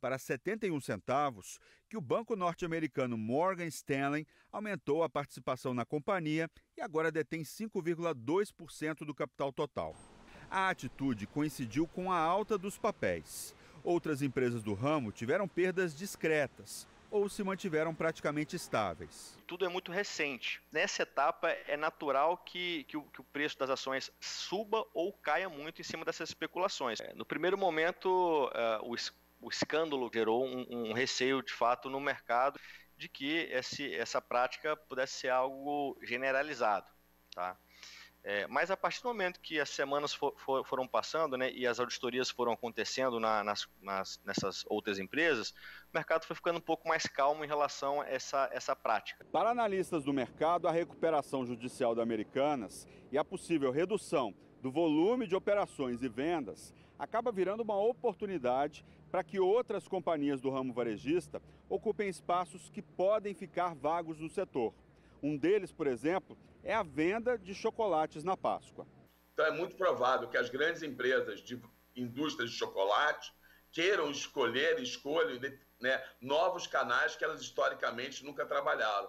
para 71 centavos que o banco norte-americano Morgan Stanley aumentou a participação na companhia e agora detém 5,2% do capital total. A atitude coincidiu com a alta dos papéis. Outras empresas do ramo tiveram perdas discretas ou se mantiveram praticamente estáveis. Tudo é muito recente. Nessa etapa é natural que o preço das ações suba ou caia muito em cima dessas especulações. No primeiro momento, o escândalo gerou um receio de fato no mercado de que essa prática pudesse ser algo generalizado, tá? Mas a partir do momento que as semanas foram passando, né, e as auditorias foram acontecendo nessas outras empresas, o mercado foi ficando um pouco mais calmo em relação a essa prática. Para analistas do mercado, a recuperação judicial da Americanas e a possível redução do volume de operações e vendas acaba virando uma oportunidade para que outras companhias do ramo varejista ocupem espaços que podem ficar vagos no setor. Um deles, por exemplo, é a venda de chocolates na Páscoa. Então é muito provável que as grandes empresas de indústrias de chocolate queiram escolham, né, novos canais que elas historicamente nunca trabalharam.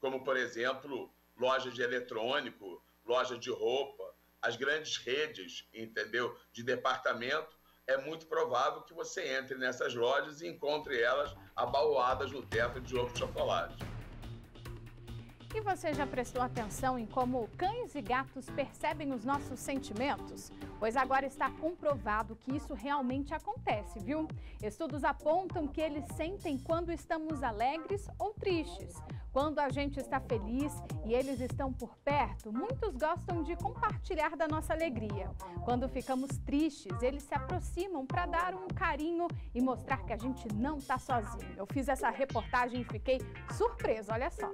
Como, por exemplo, lojas de eletrônico, lojas de roupa, as grandes redes, entendeu, de departamento. É muito provável que você entre nessas lojas e encontre elas abauladas no teto de ovo de chocolate. E você já prestou atenção em como cães e gatos percebem os nossos sentimentos? Pois agora está comprovado que isso realmente acontece, viu? Estudos apontam que eles sentem quando estamos alegres ou tristes. Quando a gente está feliz e eles estão por perto, muitos gostam de compartilhar da nossa alegria. Quando ficamos tristes, eles se aproximam para dar um carinho e mostrar que a gente não está sozinho. Eu fiz essa reportagem e fiquei surpresa, olha só.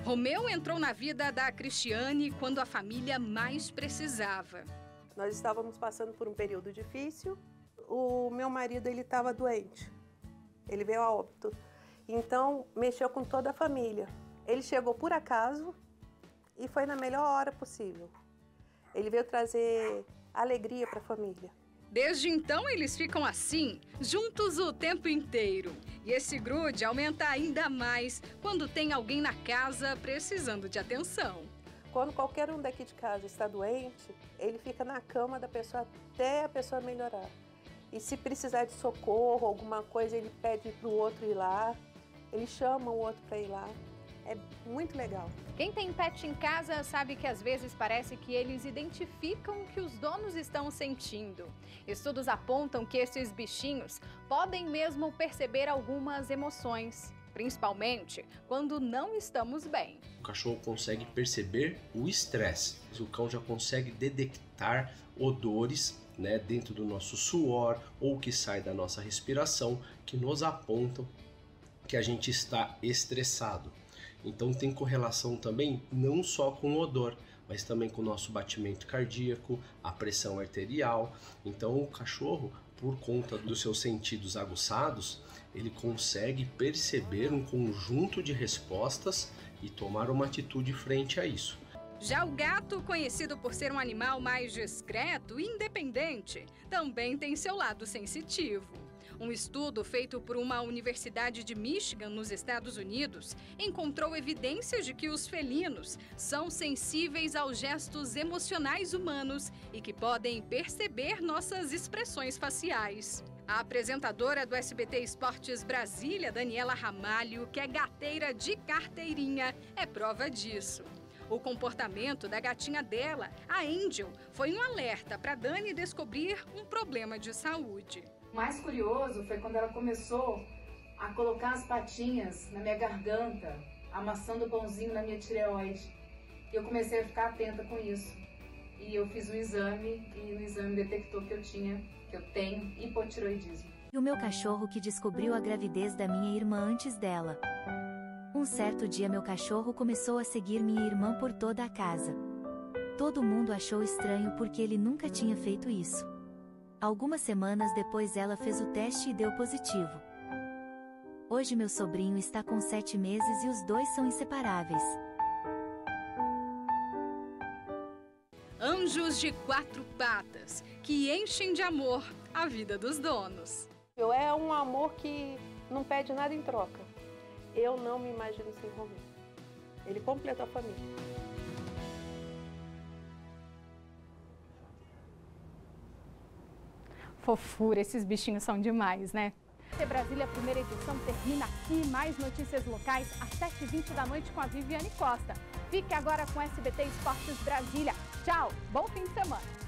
Romeu entrou na vida da Cristiane quando a família mais precisava. Nós estávamos passando por um período difícil. O meu marido, ele estava doente. Ele veio a óbito. Então, mexeu com toda a família. Ele chegou por acaso e foi na melhor hora possível. Ele veio trazer alegria para a família. Desde então, eles ficam assim, juntos o tempo inteiro. E esse grude aumenta ainda mais quando tem alguém na casa precisando de atenção. Quando qualquer um daqui de casa está doente, ele fica na cama da pessoa até a pessoa melhorar. E se precisar de socorro, alguma coisa, ele pede para o outro ir lá, ele chama o outro para ir lá. É muito legal. Quem tem pet em casa sabe que às vezes parece que eles identificam o que os donos estão sentindo. Estudos apontam que esses bichinhos podem mesmo perceber algumas emoções, principalmente quando não estamos bem. O cachorro consegue perceber o estresse. O cão já consegue detectar odores, né, dentro do nosso suor ou que sai da nossa respiração que nos apontam que a gente está estressado. Então tem correlação também não só com o odor, mas também com o nosso batimento cardíaco, a pressão arterial. Então o cachorro, por conta dos seus sentidos aguçados, ele consegue perceber um conjunto de respostas e tomar uma atitude frente a isso. Já o gato, conhecido por ser um animal mais discreto e independente, também tem seu lado sensitivo. Um estudo feito por uma universidade de Michigan, nos Estados Unidos, encontrou evidências de que os felinos são sensíveis aos gestos emocionais humanos e que podem perceber nossas expressões faciais. A apresentadora do SBT Esportes Brasília, Daniela Ramalho, que é gateira de carteirinha, é prova disso. O comportamento da gatinha dela, a Angel, foi um alerta para Dani descobrir um problema de saúde. O mais curioso foi quando ela começou a colocar as patinhas na minha garganta, amassando o pãozinho na minha tireoide. E eu comecei a ficar atenta com isso. E eu fiz um exame e no exame detectou que eu tenho hipotireoidismo. E o meu cachorro que descobriu a gravidez da minha irmã antes dela. Um certo dia meu cachorro começou a seguir minha irmã por toda a casa. Todo mundo achou estranho porque ele nunca tinha feito isso. Algumas semanas depois ela fez o teste e deu positivo. Hoje meu sobrinho está com 7 meses e os dois são inseparáveis. Anjos de 4 patas, que enchem de amor a vida dos donos. É um amor que não pede nada em troca. Eu não me imagino sem Romeu. Ele completa a família. Fofura, esses bichinhos são demais, né? Brasília, a primeira edição termina aqui. Mais notícias locais às 7h20 da noite com a Viviane Costa. Fique agora com SBT Esportes Brasília. Tchau, bom fim de semana.